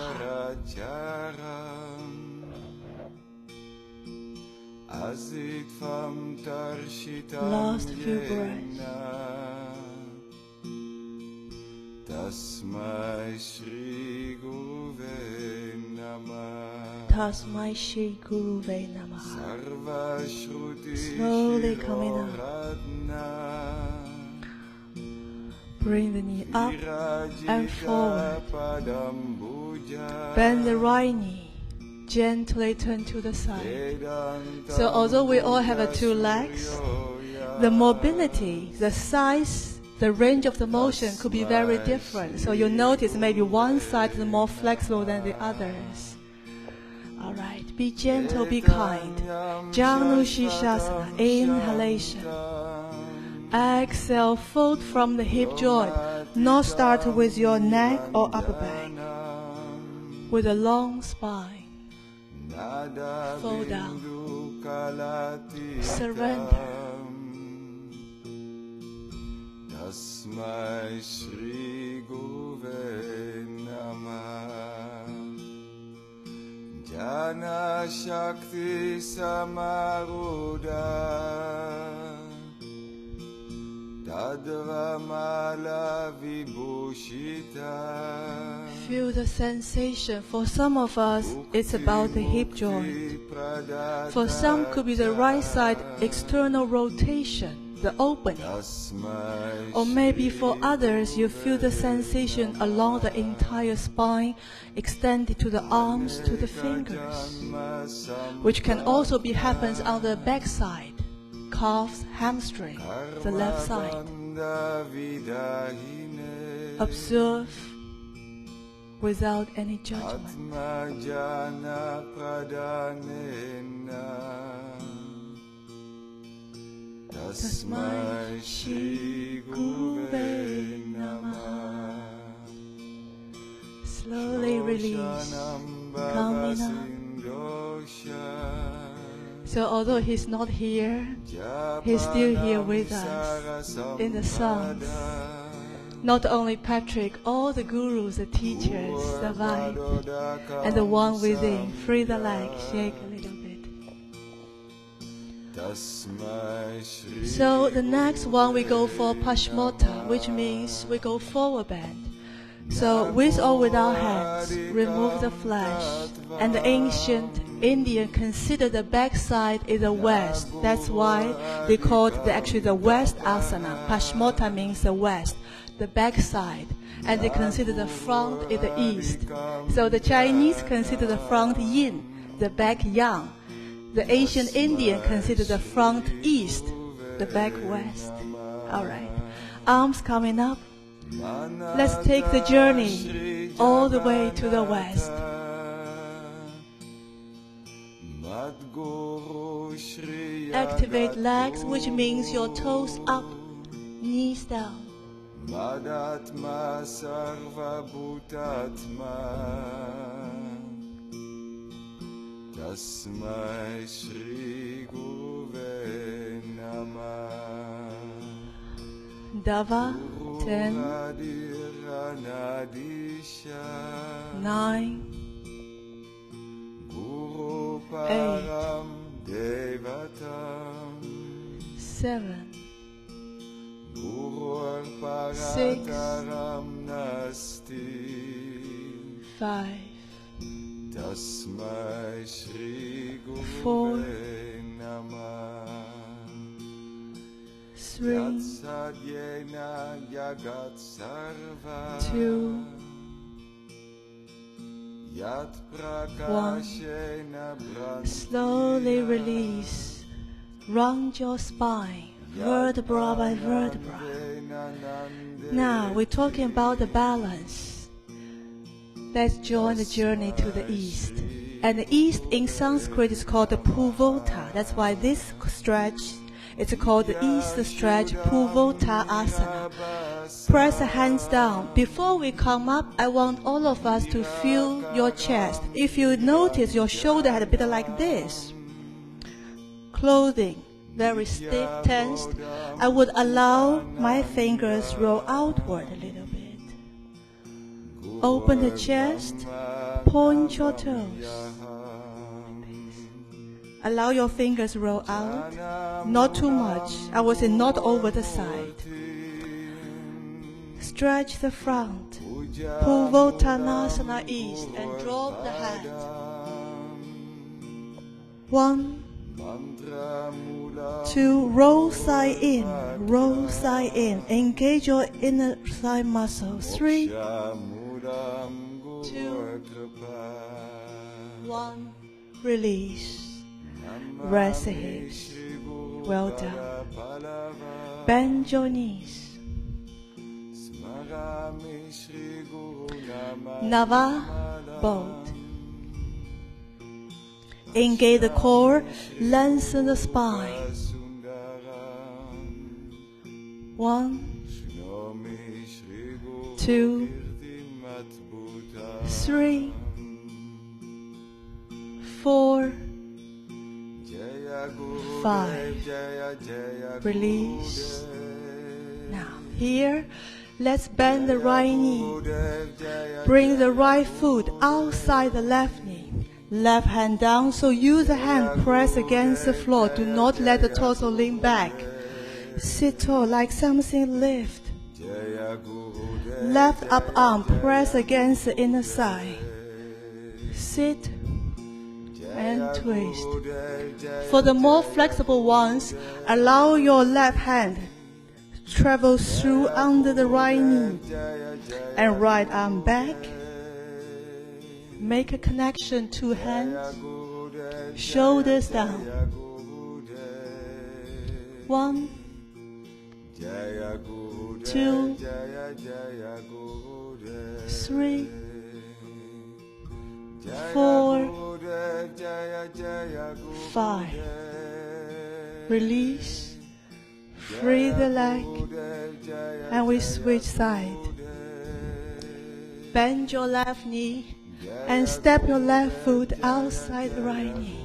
Last few breaths. Tasmai Shri Guruve Namah. Tasmai Shri Guruve Namah. Slowly coming up. Bring the knee up and forward. Bend the right knee. Gently turn to the side. So although we all have 2 legs, the mobility, the size, the range of the motion could be very different. So you'll notice maybe one side is more flexible than the others. Alright, be gentle, be kind. Janushishasana, inhalation. Exhale, fold from the hip joint. Not start with your neck or upper back. With a long spine. Fold down. Surrender. Tasmai Shri Guruve Namah. Jana Shakti Samaruda Tadramala Vibhushita. Feel the sensation. For some of us, it's about the hip joint. For some, could be the right side external rotation, the opening. Or maybe for others, you feel the sensation along the entire spine, extended to the arms, to the fingers, which can also be happens on the back side, calves, hamstring, the left side. Observe without any judgment. Tasmai Shri Guruve Namah. Slowly release, coming up. So although he's not here, he's still here with us in the songs. Not only Patrick, all the gurus, the teachers survived, and the one within, free the leg, shake a little bit. So the next one we go for Paschimottanasana, which means we go forward bend. So with or without hands, remove the flesh and the ancient Indian consider the backside is the west. That's why they call it actually the west asana. Paschimottanasana means the west, the backside. And they consider the front is the east. So the Chinese consider the front yin, the back yang. The Asian Indian consider the front east, the back west. All right. Arms coming up. Let's take the journey all the way to the west. Activate legs, which means your toes up, knees down. Madatma sarva bhutatma Tasmai Shri Guruve Namah. Dava 10, 9, 8, 7, 6, 5, 4, 3, 2, 1. Slowly release. Round your spine, vertebra by vertebra. Now we're talking about the balance. Let's join the journey to the east. And the east in Sanskrit is called the Purvota. That's why this stretch is called the east stretch, Purvota Asana. Press the hands down. Before we come up, I want all of us to feel your chest. If you notice your shoulder had a bit like this, clothing very stiff, tensed, I would allow my fingers roll outward a little bit. Open the chest, point your toes. Allow your fingers roll out, not too much. I would say not over the side. Stretch the front, Purvottanasana east, and drop the hand. 1, 2, roll side in, engage your inner thigh muscle. 3, 2, 1, release. Rest the hips. Well done. Bend your knees. Nava boat. Engage the core, lengthen the spine. 1, 2, 3, 4, 5. Release. Now here, let's bend the right knee. Bring the right foot outside the left knee. Left hand down, so use the hand press against the floor. Do not let the torso lean back. Sit tall like something lift. Left up arm press against the inner thigh. Sit and twist. For the more flexible ones, allow your left hand travel through under the right knee and right arm back. Make a connection to hands, shoulders down. 1, 2, 3, 4, 5. Release. Free the leg. And we switch side. Bend your left knee and step your left foot outside the right knee.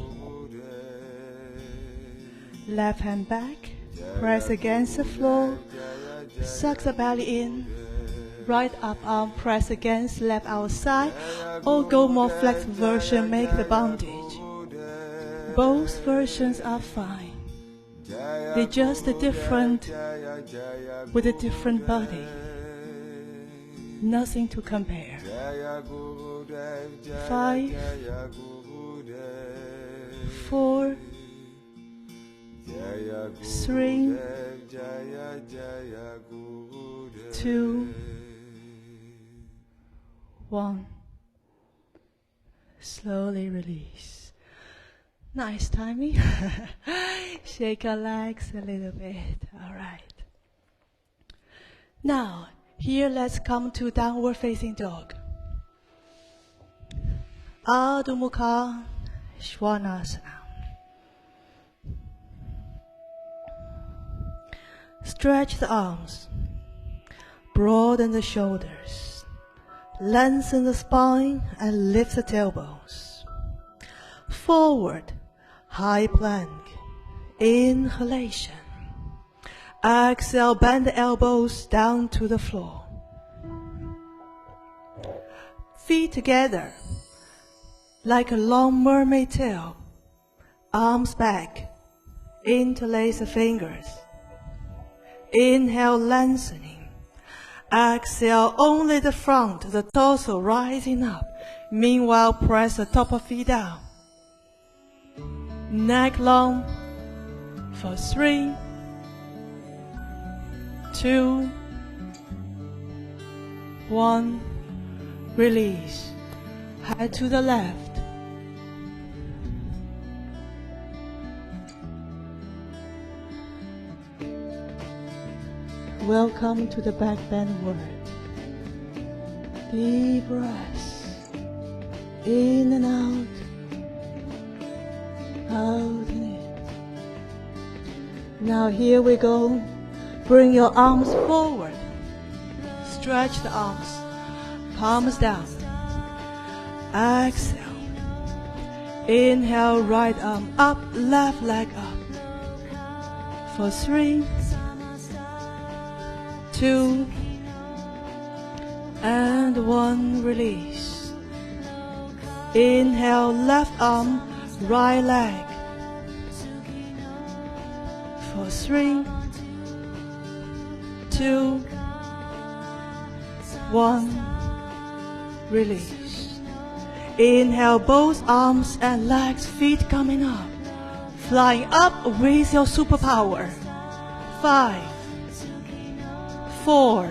Left hand back. Press against the floor. Suck the belly in. Right up arm press against left outside, or go more flexible version, make the bondage. Both versions are fine. They're just different with a different body. Nothing to compare. 5, 4, 3, 2, 1. Slowly release. Nice timing. Shake your legs a little bit. All right. Now, here let's come to downward facing dog. Adho Mukha Svanasana. Stretch the arms, broaden the shoulders, lengthen the spine and lift the tailbones. Forward, high plank, inhalation. Exhale, bend the elbows down to the floor. Feet together, like a long mermaid tail. Arms back, interlace the fingers. Inhale, lengthening. Exhale, only the front, the torso rising up. Meanwhile, press the top of feet down. Neck long for 3, 2, 1. Release. Head to the left. Welcome to the back bend word. Deep breaths. In and out. Out and in. Now here we go. Bring your arms forward. Stretch the arms. Palms down. Exhale. Inhale, right arm up, left leg up. For 3, 2, and 1. Release. Inhale, left arm, right leg. For 3, 2, 1. Release. Inhale, both arms and legs, feet coming up. Flying up with your superpower. 5, 4,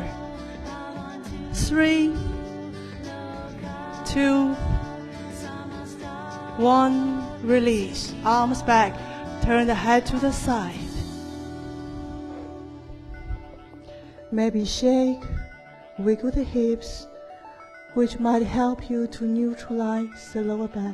3, 2, 1. Release. Arms back. Turn the head to the side. Maybe shake, wiggle the hips, which might help you to neutralize the lower back.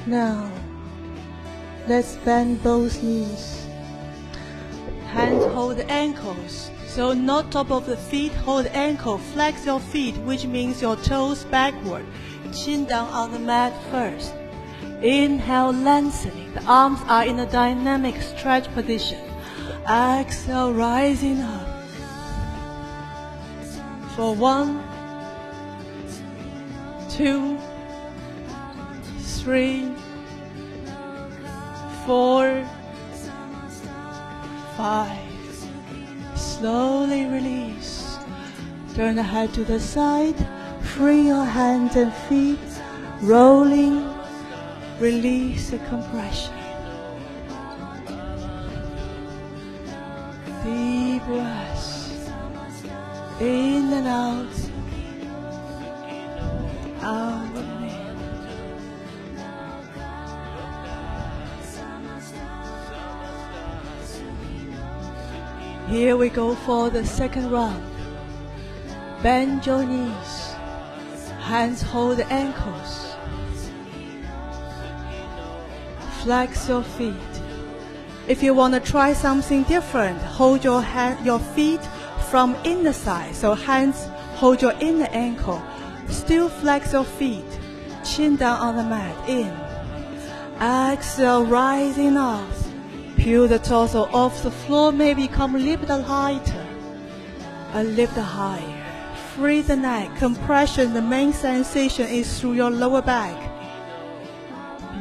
Now, let's bend both knees. Hands hold the ankles. So not top of the feet, hold the ankle. Flex your feet, which means your toes backward. Chin down on the mat first. Inhale, lengthening. The arms are in a dynamic stretch position. Exhale, rising up. For 1, 2, 3, 4, 5. Slowly release. Turn the head to the side. Free your hands and feet. Rolling. Release the compression. Deep breaths. In and out. Out and in. Here we go for the second round. Bend your knees. Hands hold the ankles. Flex your feet. If you want to try something different, hold your feet from inner side. So hands hold your inner ankle. Still flex your feet. Chin down on the mat. In. Exhale, rising up. Peel the torso off the floor, maybe come a little bit lighter, a little bit higher. Free the neck. Compression, the main sensation is through your lower back.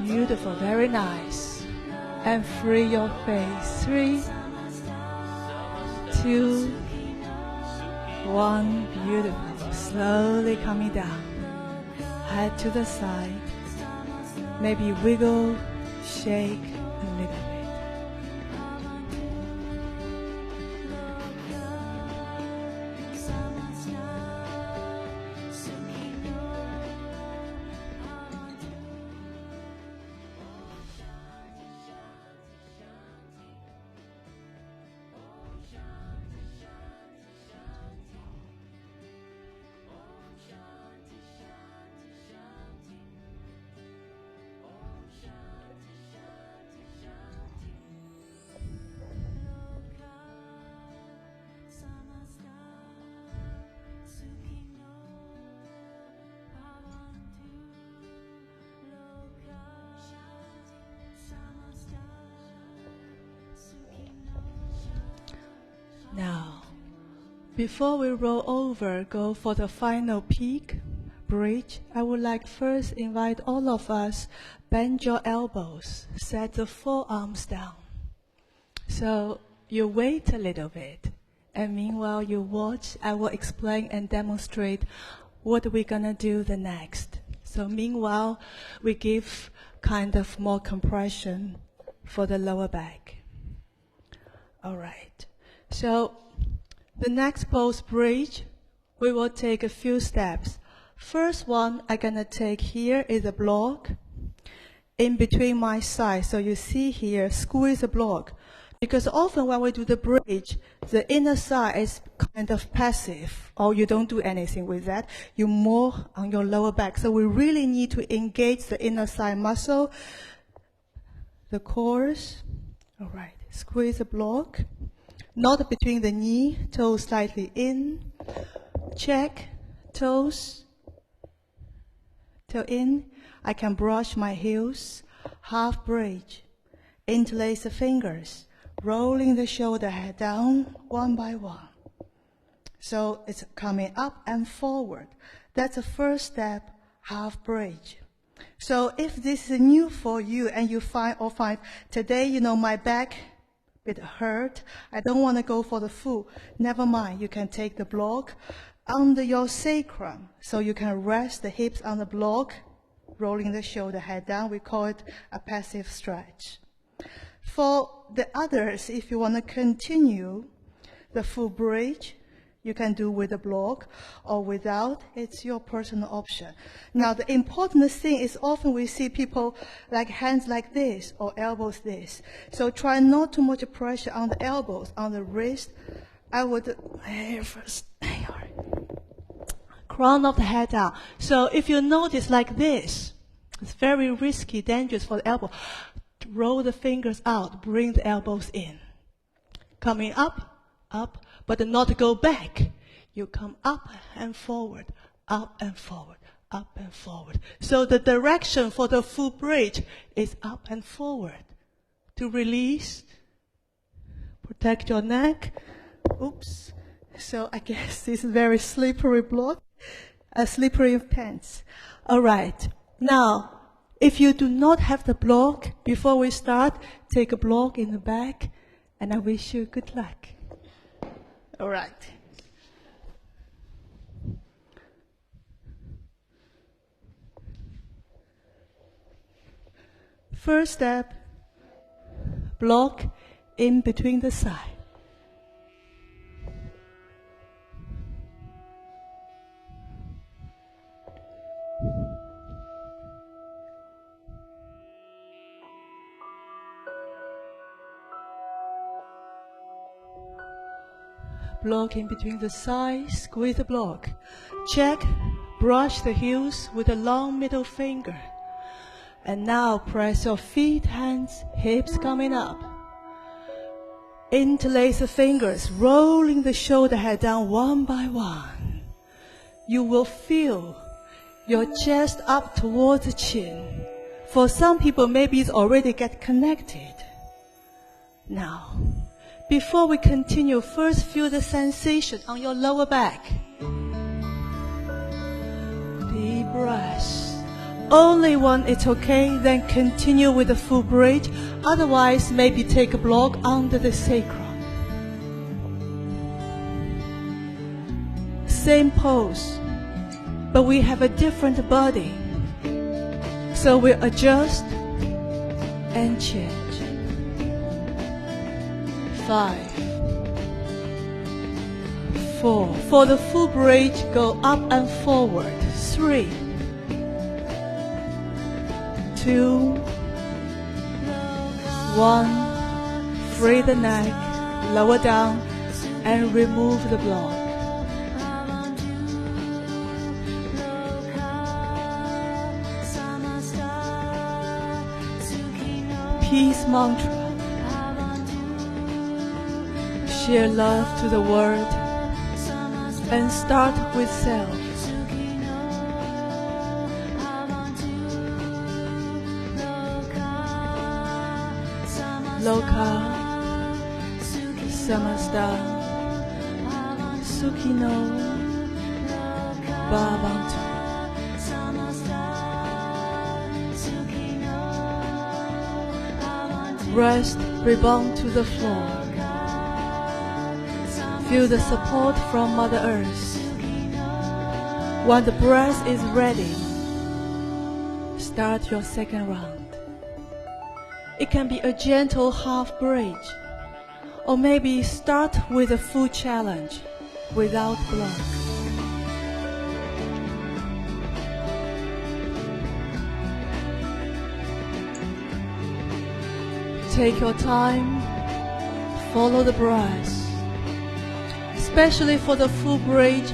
Beautiful, very nice. And free your face. 3, 2, 1. Beautiful. Slowly coming down. Head to the side. Maybe wiggle, shake a little bit. Now, before we roll over, go for the final peak, bridge, I would like first invite all of us, bend your elbows, set the forearms down. So you wait a little bit, and meanwhile you watch, I will explain and demonstrate what we're gonna do the next. So meanwhile, we give kind of more compression for the lower back. All right. So the next pose, bridge, we will take a few steps. First one I'm gonna take here is a block in between my sides. So you see here, squeeze the block. Because often when we do the bridge, the inner side is kind of passive, or you don't do anything with that. You're more on your lower back. So we really need to engage the inner side muscle, the cores. All right, squeeze the block. Not between the knee, toes slightly in. Check, toes, toe in. I can brush my heels, half bridge. Interlace the fingers, rolling the shoulder head down one by one. So it's coming up and forward. That's the first step, half bridge. So if this is new for you and you find today, my back bit hurt, I don't want to go for the full, never mind, you can take the block under your sacrum, so you can rest the hips on the block, rolling the shoulder head down. We call it a passive stretch. For the others, if you want to continue the full bridge, you can do with a block or without. It's your personal option. Now, the important thing is often we see people like hands like this or elbows this. So try not too much pressure on the elbows, on the wrist. I would, first, crown of the head down. So if you notice like this, it's very risky, dangerous for the elbow. Roll the fingers out, bring the elbows in. Coming up, up, but not go back. You come up and forward, up and forward, up and forward. So the direction for the full bridge is up and forward. To release, protect your neck. Oops. So I guess this is very slippery block, slippery pants. All right. Now, if you do not have the block, before we start, take a block in the back, and I wish you good luck. All right. First step, block in between the side. Block in between the sides, squeeze the block. Check, brush the heels with a long middle finger. And now press your feet, hands, hips coming up. Interlace the fingers, rolling the shoulder head down one by one. You will feel your chest up towards the chin. For some people, maybe it's already get connected. Now, before we continue, first feel the sensation on your lower back. Deep breath. Only when it's okay, then continue with the full bridge. Otherwise, maybe take a block under the sacrum. Same pose, but we have a different body. So we adjust and change. 5, 4. For the full bridge, go up and forward. 3, 2, 1. Free the neck, lower down, and remove the block. Peace mantra. Share love to the world and start with self. Loka Samasta Sukhino Bhavantu. Rest, rebound to the floor. Feel the support from Mother Earth. When the breath is ready, start your second round. It can be a gentle half bridge, or maybe start with a full challenge without block. Take your time, follow the breath. Especially for the full bridge,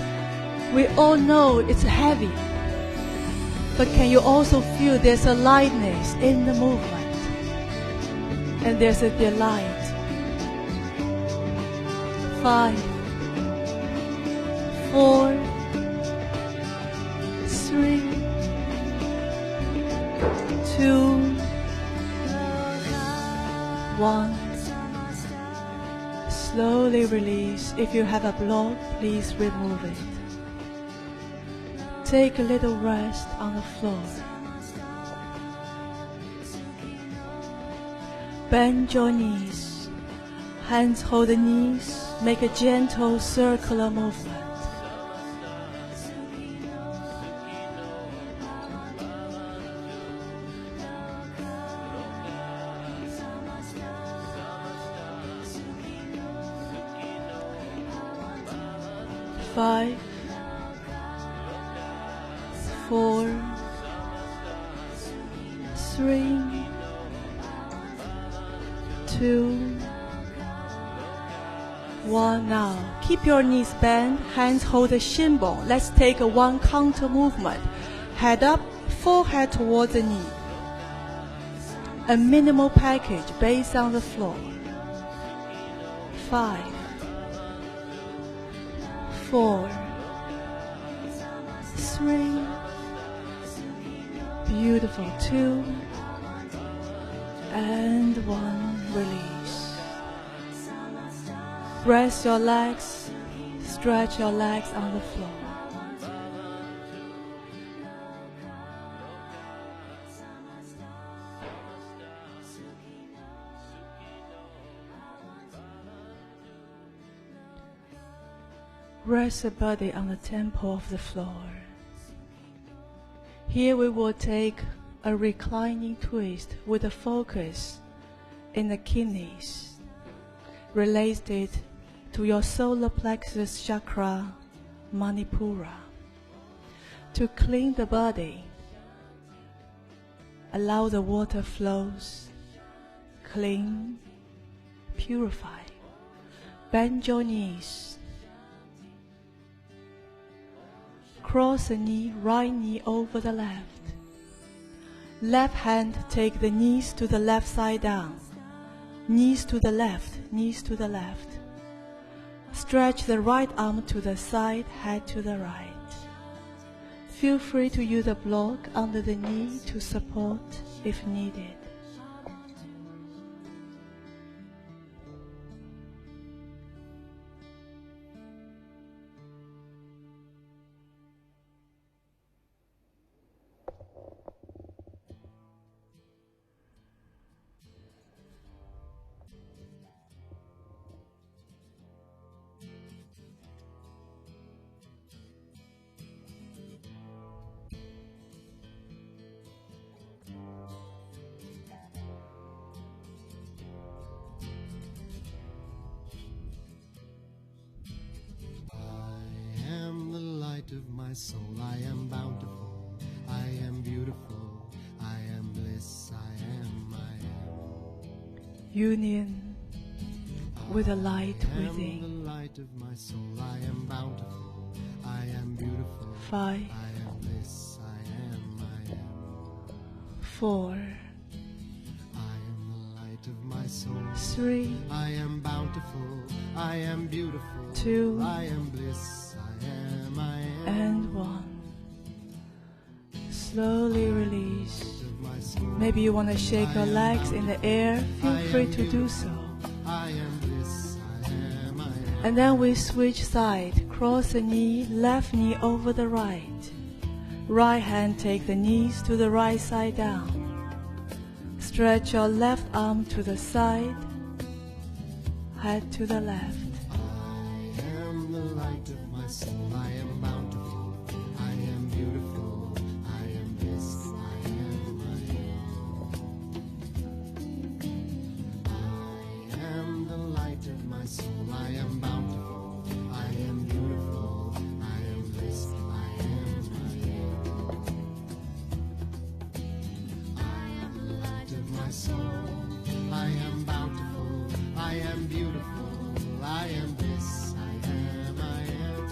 we all know it's heavy. But can you also feel there's a lightness in the movement? And there's a delight. 5, 4, 3, 2, 1. Slowly release. If you have a block, please remove it. Take a little rest on the floor. Bend your knees. Hands hold the knees. Make a gentle circular movement. Five, 4, 3, 2, 1. Now, keep your knees bent, hands hold the shin bone. Let's take a 1 counter movement. Head up, forehead towards the knee. A minimal package based on the floor. 5, 4, 3, beautiful, 2, and 1, release. Rest your legs, stretch your legs on the floor. Rest the body on the temple of the floor. Here we will take a reclining twist with a focus in the kidneys, related to your solar plexus chakra, Manipura. To clean the body, allow the water flows, clean, purify. Bend your knees. Cross the knee, right knee over the left. Left hand take the knees to the left side down. Knees to the left, knees to the left. Stretch the right arm to the side, head to the right. Feel free to use a block under the knee to support if needed. of my soul, I am bountiful, I am beautiful, I am bliss, I am, I am. Union with the light I am within. the light of my soul, I am bountiful, I am beautiful, 5, I am bliss, I am, I am. 4, I am the light of my soul, 3, I am bountiful, I am beautiful, 2, I am bliss, I am, I am. and 1. Slowly release. Of my soul, Maybe you want to shake your legs in the air. Feel free to do so. I am bliss, I am, I am. And then we switch side. Cross the knee, left knee over the right. Right hand take the knees to the right side down. Stretch your left arm to the side. Head to the left. I am the light of my soul, I am bountiful, I am beautiful, I am bliss, I am, I am. I am the light of my soul, I am bountiful, I am beautiful, I am bliss, I am, I am. I am the light of my soul, I am bountiful, I am beautiful, I am bliss, I am, I am.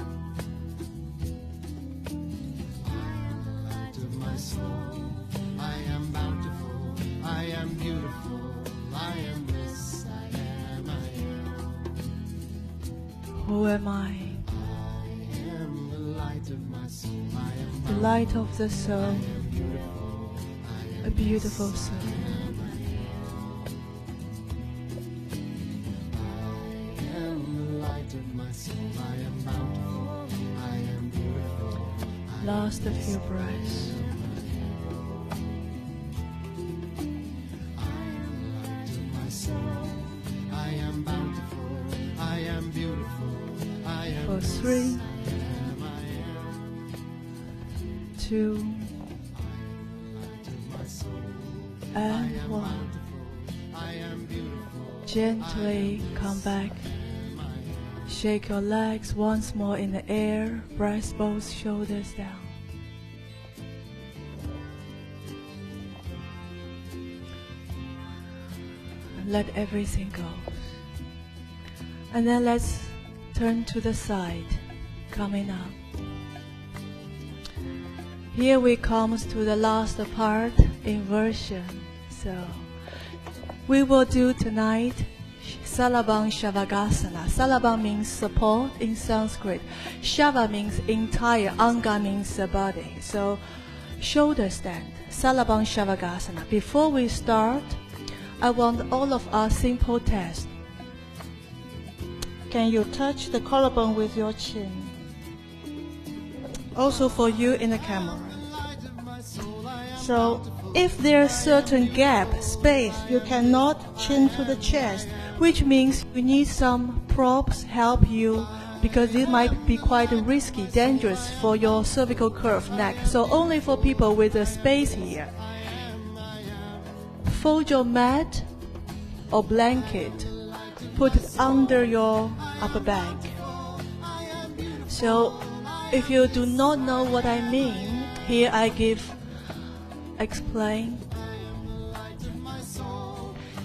I am the light of my soul, I am bountiful, I am beautiful, I am bliss, I am, I am. Who am I? I am the light of my soul, I am The light of the soul. beautiful, I am A beautiful soul. I am the light of my soul, I am bountiful, I am beautiful, I Last a few breaths. my soul, I am bountiful, I am beautiful, I am For 3, I am, 2, light of my soul, and 1. I am beautiful, Gently come back. Shake your legs once more in the air. Press both shoulders down. Let everything go. And then let's turn to the side, coming up. Here we come to the last part, inversion. So we will do tonight Salabang Shavasana. Salabang means support in Sanskrit. Shava means entire, Anga means the body. So shoulder stand, Salabang Shavasana. Before we start, I want all of us simple test. Can you touch the collarbone with your chin? Also for you in the camera. So if there's certain gap, space, you cannot chin to the chest, which means you need some props help you because it might be quite risky, dangerous for your cervical curve neck. So only for people with a space here. Fold your mat or blanket, put it under your upper back. So if you do not know what I mean, here I explain.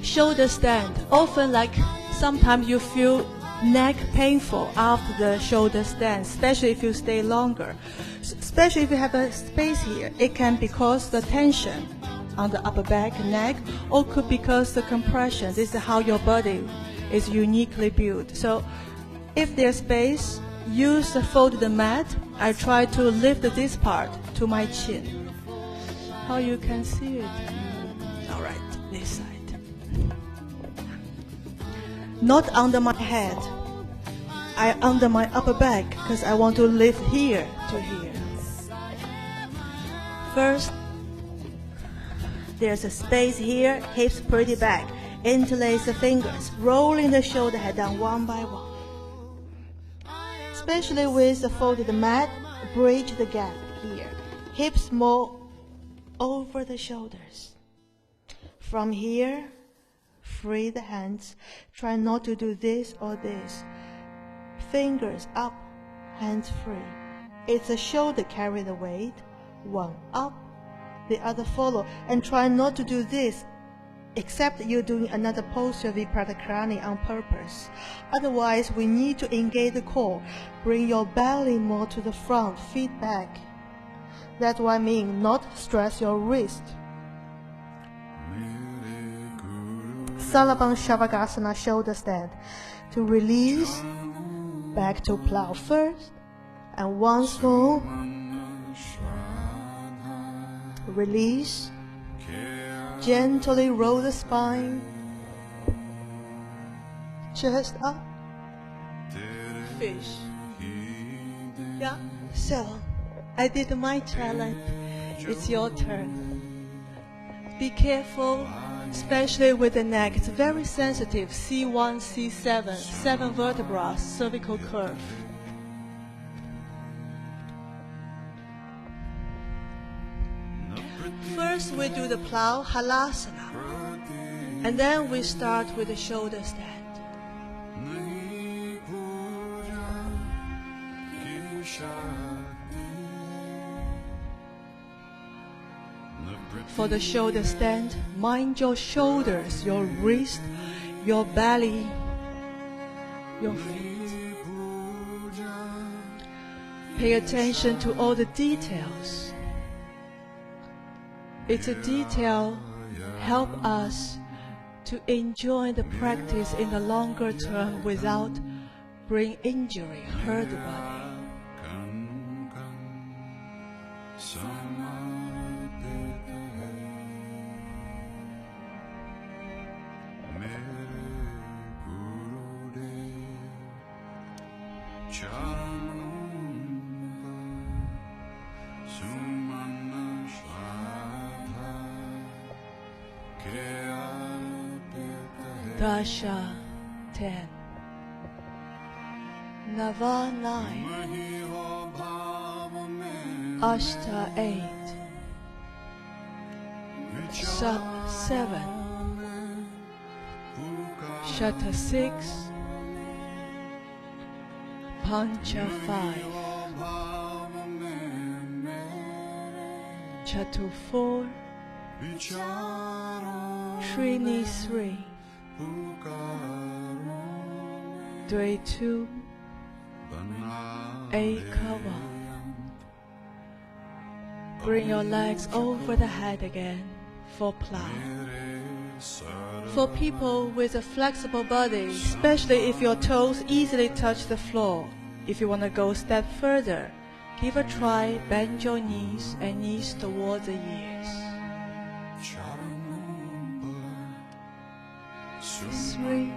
Shoulder stand. Often sometimes you feel neck painful after the shoulder stand, especially if you stay longer. Especially if you have a space here, it can be because the tension on the upper back, neck, or could because the compression. This is how your body is uniquely built. So if there's space, use the folded mat. I try to lift this part to my chin. How you can see it? All right, this side. Not under my head. I under my upper back because I want to lift here to here. First, there's a space here, hips pretty back. Interlace the fingers, rolling the shoulder head down one by one. Especially with the folded mat, bridge the gap here. Hips more over the shoulders. From here, free the hands. Try not to do this or this. Fingers up, hands free. It's the shoulder carry the weight, one up, the other follow, and try not to do this except you're doing another posture Viprakrani on purpose. Otherwise, we need to engage the core. Bring your belly more to the front, feet back. That's what I mean, not stress your wrist. Salabam Shavasana shoulder stand. To release, back to plow first, and once more, release, gently roll the spine, chest up, fish. Yeah, so I did my challenge. It's your turn. Be careful, especially with the neck. It's very sensitive. C1, C7, 7 vertebrae, cervical curve. First, we do the plow halasana, and then we start with the shoulder stand. For the shoulder stand, mind your shoulders, your wrist, your belly, your feet. Pay attention to all the details. It's a detail help us to enjoy the practice in the longer term without bring injury, hurt the body. Dasha 10, Nava 9, Ashta 8, Sat 7, Shata 6, Pancha 5, Chatu 4, Trini 3, Dui 2, Ekava. Bring your legs over the head again for plow. For people with a flexible body, especially if your toes easily touch the floor, if you want to go a step further, give a try, bend your knees and knees towards the ears. 3,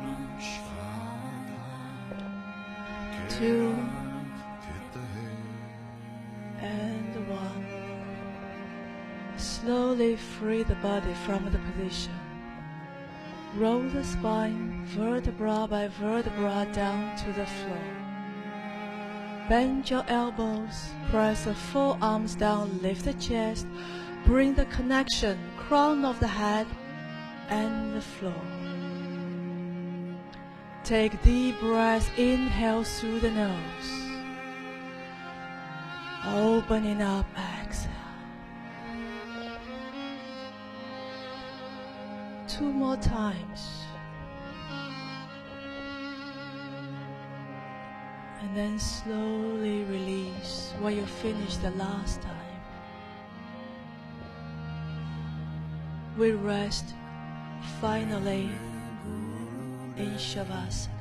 2, and 1. Slowly free the body from the position. Roll the spine, vertebra by vertebra, down to the floor. Bend your elbows, press the forearms down, lift the chest, bring the connection, crown of the head and the floor. Take deep breaths, inhale through the nose. Opening up, exhale. 2 more times. And then slowly release while you finish the last time. We rest finally in Shavasana.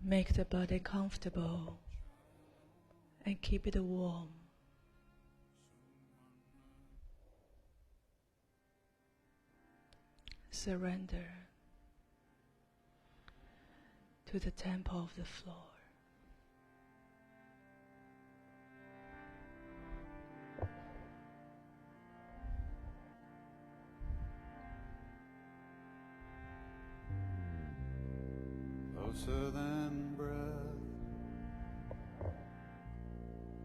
Make the body comfortable and keep it warm. Surrender. to the temple of the floor. Closer than breath,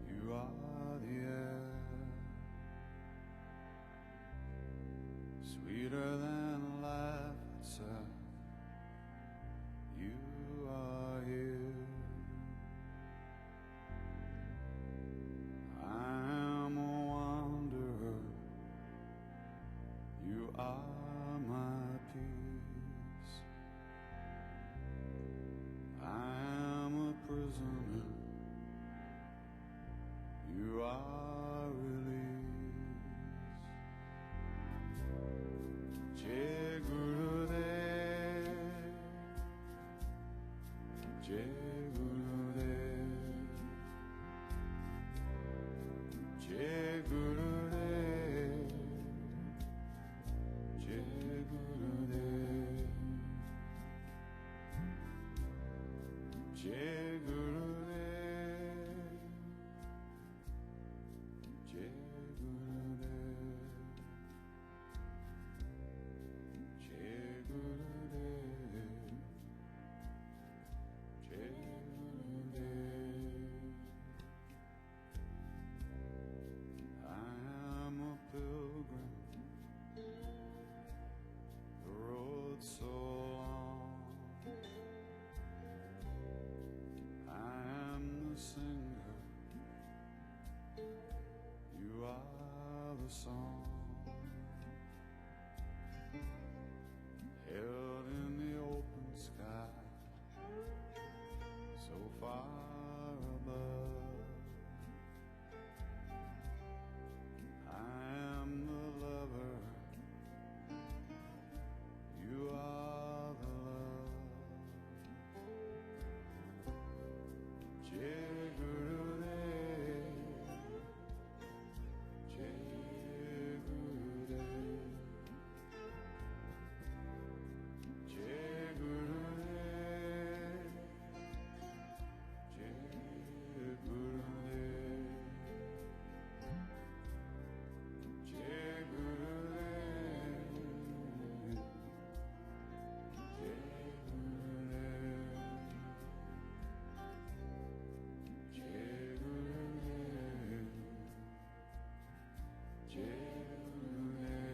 you are the air. Sweeter than life itself, you are here. I am a wanderer, you are my peace. I am a prisoner, you are release. Jai Gurudev, Jai Gurudev, Jai Gurudev, Jai Gurudev, Jai Gurudev, Jai Gurudev, Jai Gurudev, Jai Gurudev. I am a pilgrim, the road so long. I am the singer, you are the song. Held in the open sky, so far above. I am the lover, you are the love. Jai Gurudev, Jai Gurudev, Jai Gurudev, Jai Gurudev, Jai Gurudev, Jai Gurudev, Jai Gurudev, Jai Gurudev.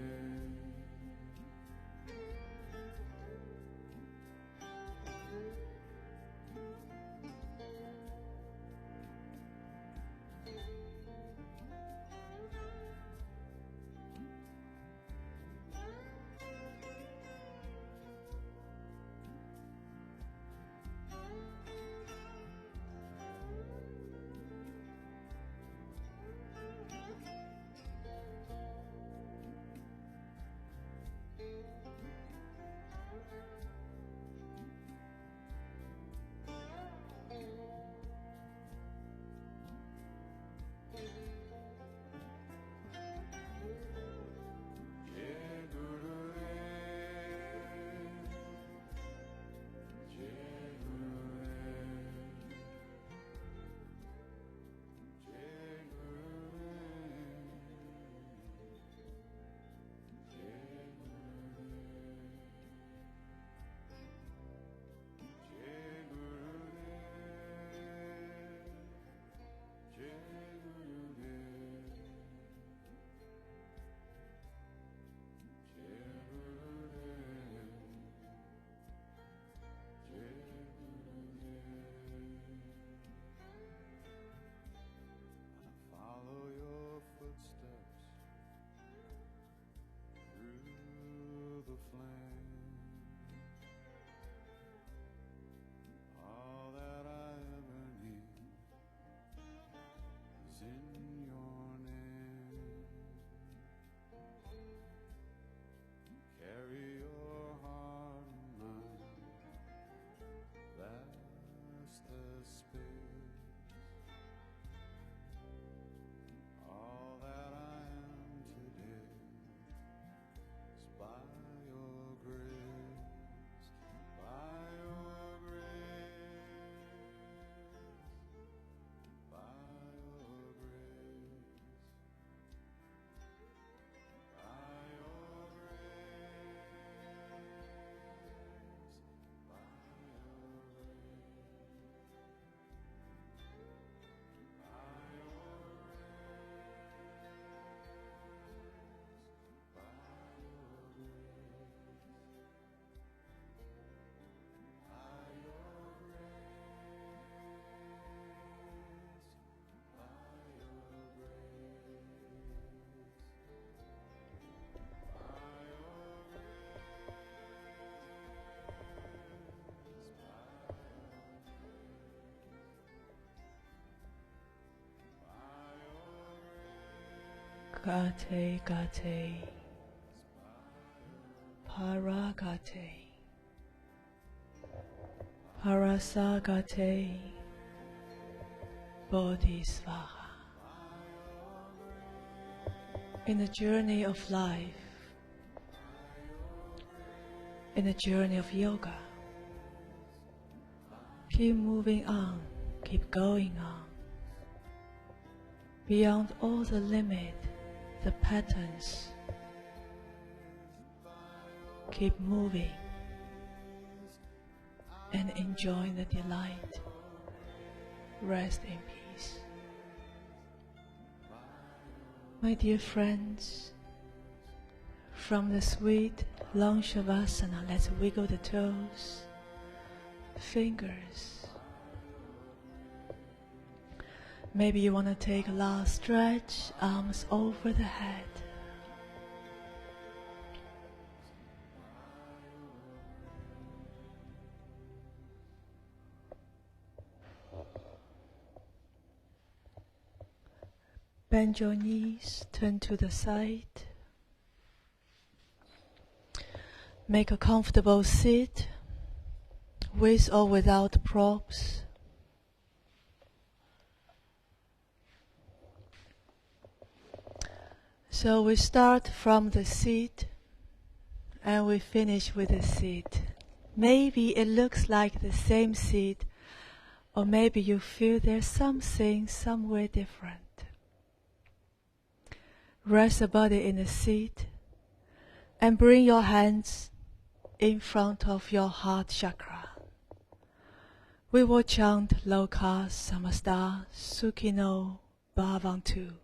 Gate, gate, paragate, parasagate, bodhisvaha. In the journey of life, in the journey of yoga, keep moving on, keep going on, beyond all the limit, the patterns. Keep moving and enjoy the delight. Rest in peace. My dear friends, from the sweet long shavasana, let's wiggle the toes, fingers. Maybe you want to take a last stretch, arms over the head. Bend your knees, turn to the side. Make a comfortable seat, with or without props. So we start from the seat and we finish with the seat. Maybe it looks like the same seat, or maybe you feel there's something somewhere different. Rest the body in the seat and bring your hands in front of your heart chakra. We will chant Loka Samasta Sukhino Bhavantu,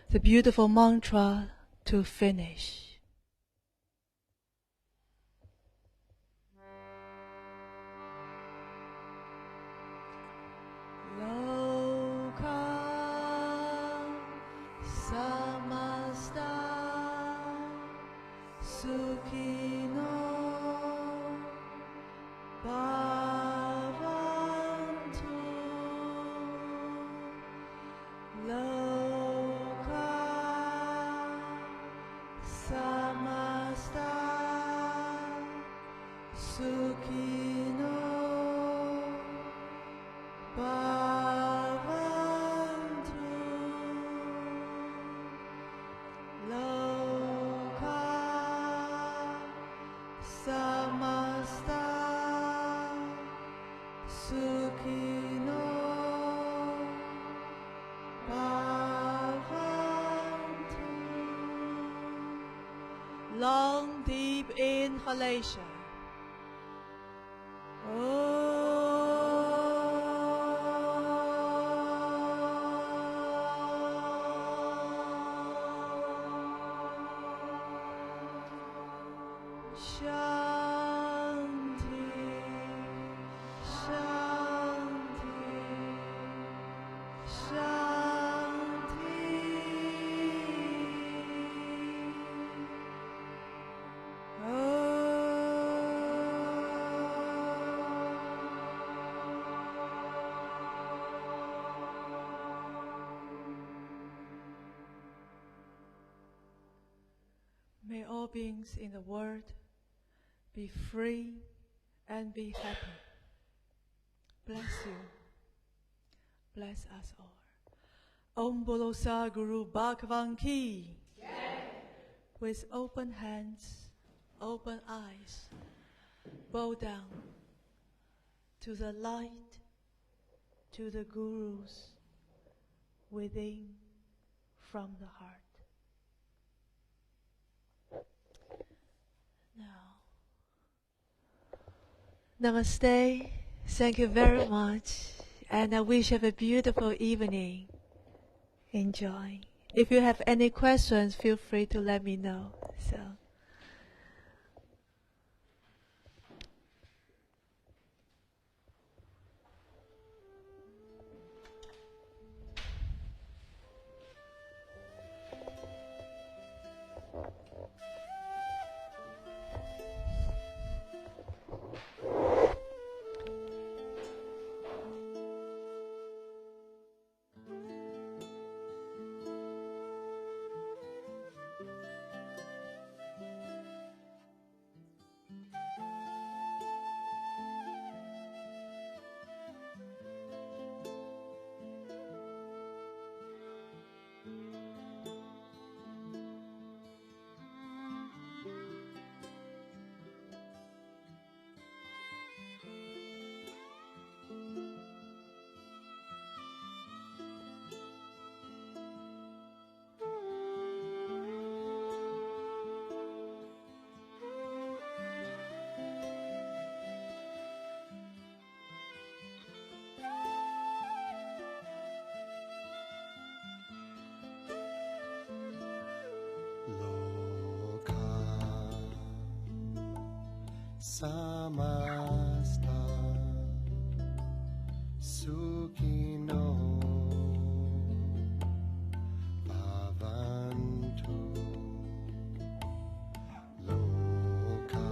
the beautiful mantra to finish. Samasta Sukhino Bhavantu Loka Samasta Sukhino Bhavantu Loka Samasta Sukhino Bhavantu. Long deep inhalation. Shanti, Shanti, Shanti. May all beings in the world be free and be happy. Bless you. Bless us all. Om Bolo Sa Guru Bhagavan Ki. With open hands, open eyes, bow down to the light, to the Gurus within from the heart. Now, Namaste. Thank you very much, and I wish you have a beautiful evening. Enjoy. If you have any questions, feel free to let me know. So. samasta sukhino bhavantu loka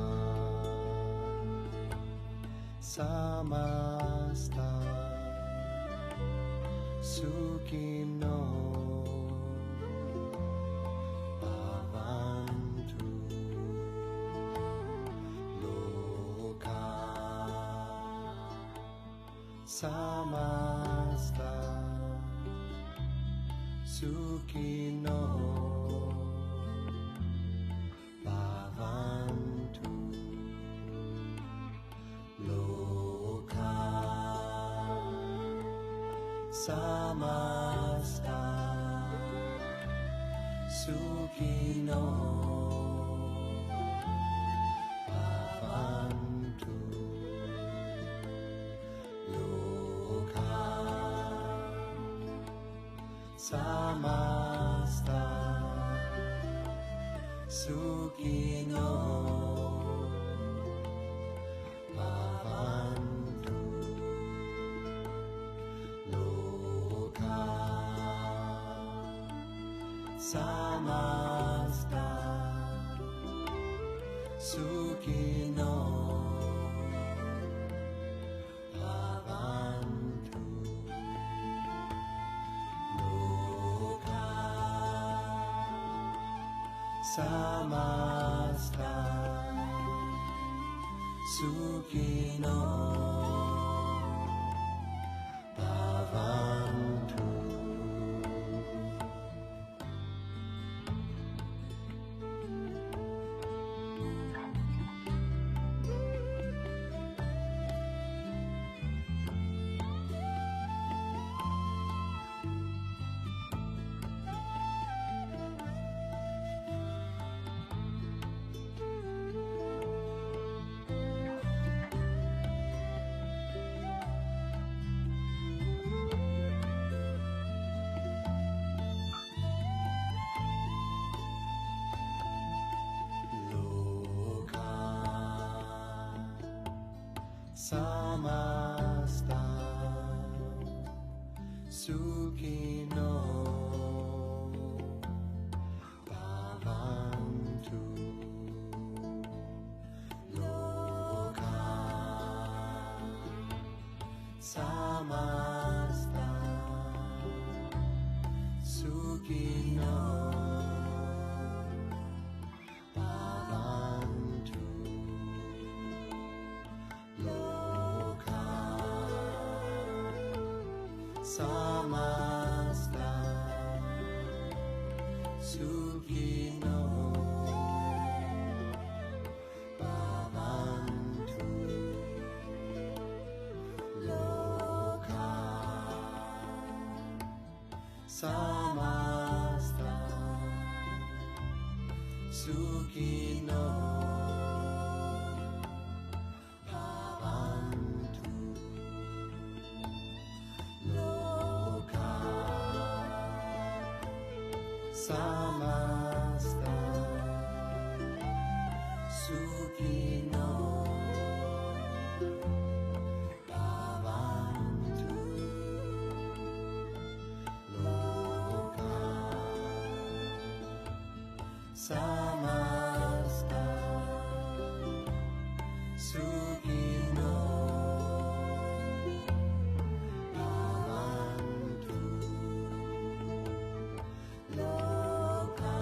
samasta sukhino bhavantu loka samasta sukhino bhavantu loka samasta sukhino bhavantu loka samasta sukhino bhavantu loka samasta sukhino bhavantu loka samasta sukhino bhavantu. Samasta sukhino bhavantu loka samasta sukhino bhavantu loka samasta sukhino bhavantu loka samasta sukhino bhavantu loka samasta sukhino bhavantu loka samasta sukhino bhavantu loka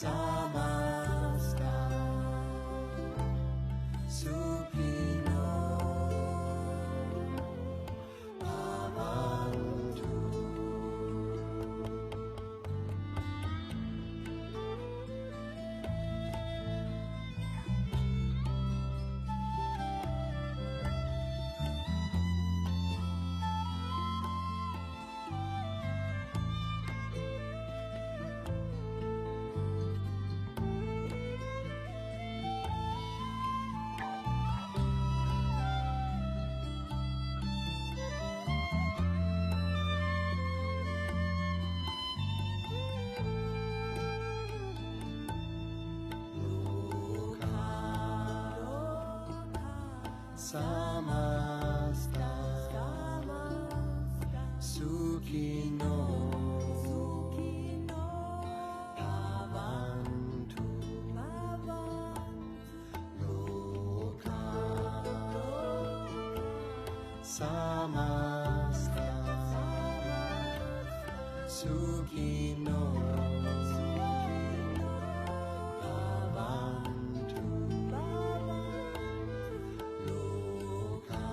samasta sukhino bhavantu. samasta sukhino bhavantu loka samasta sukhino bhavantu loka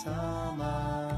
samasta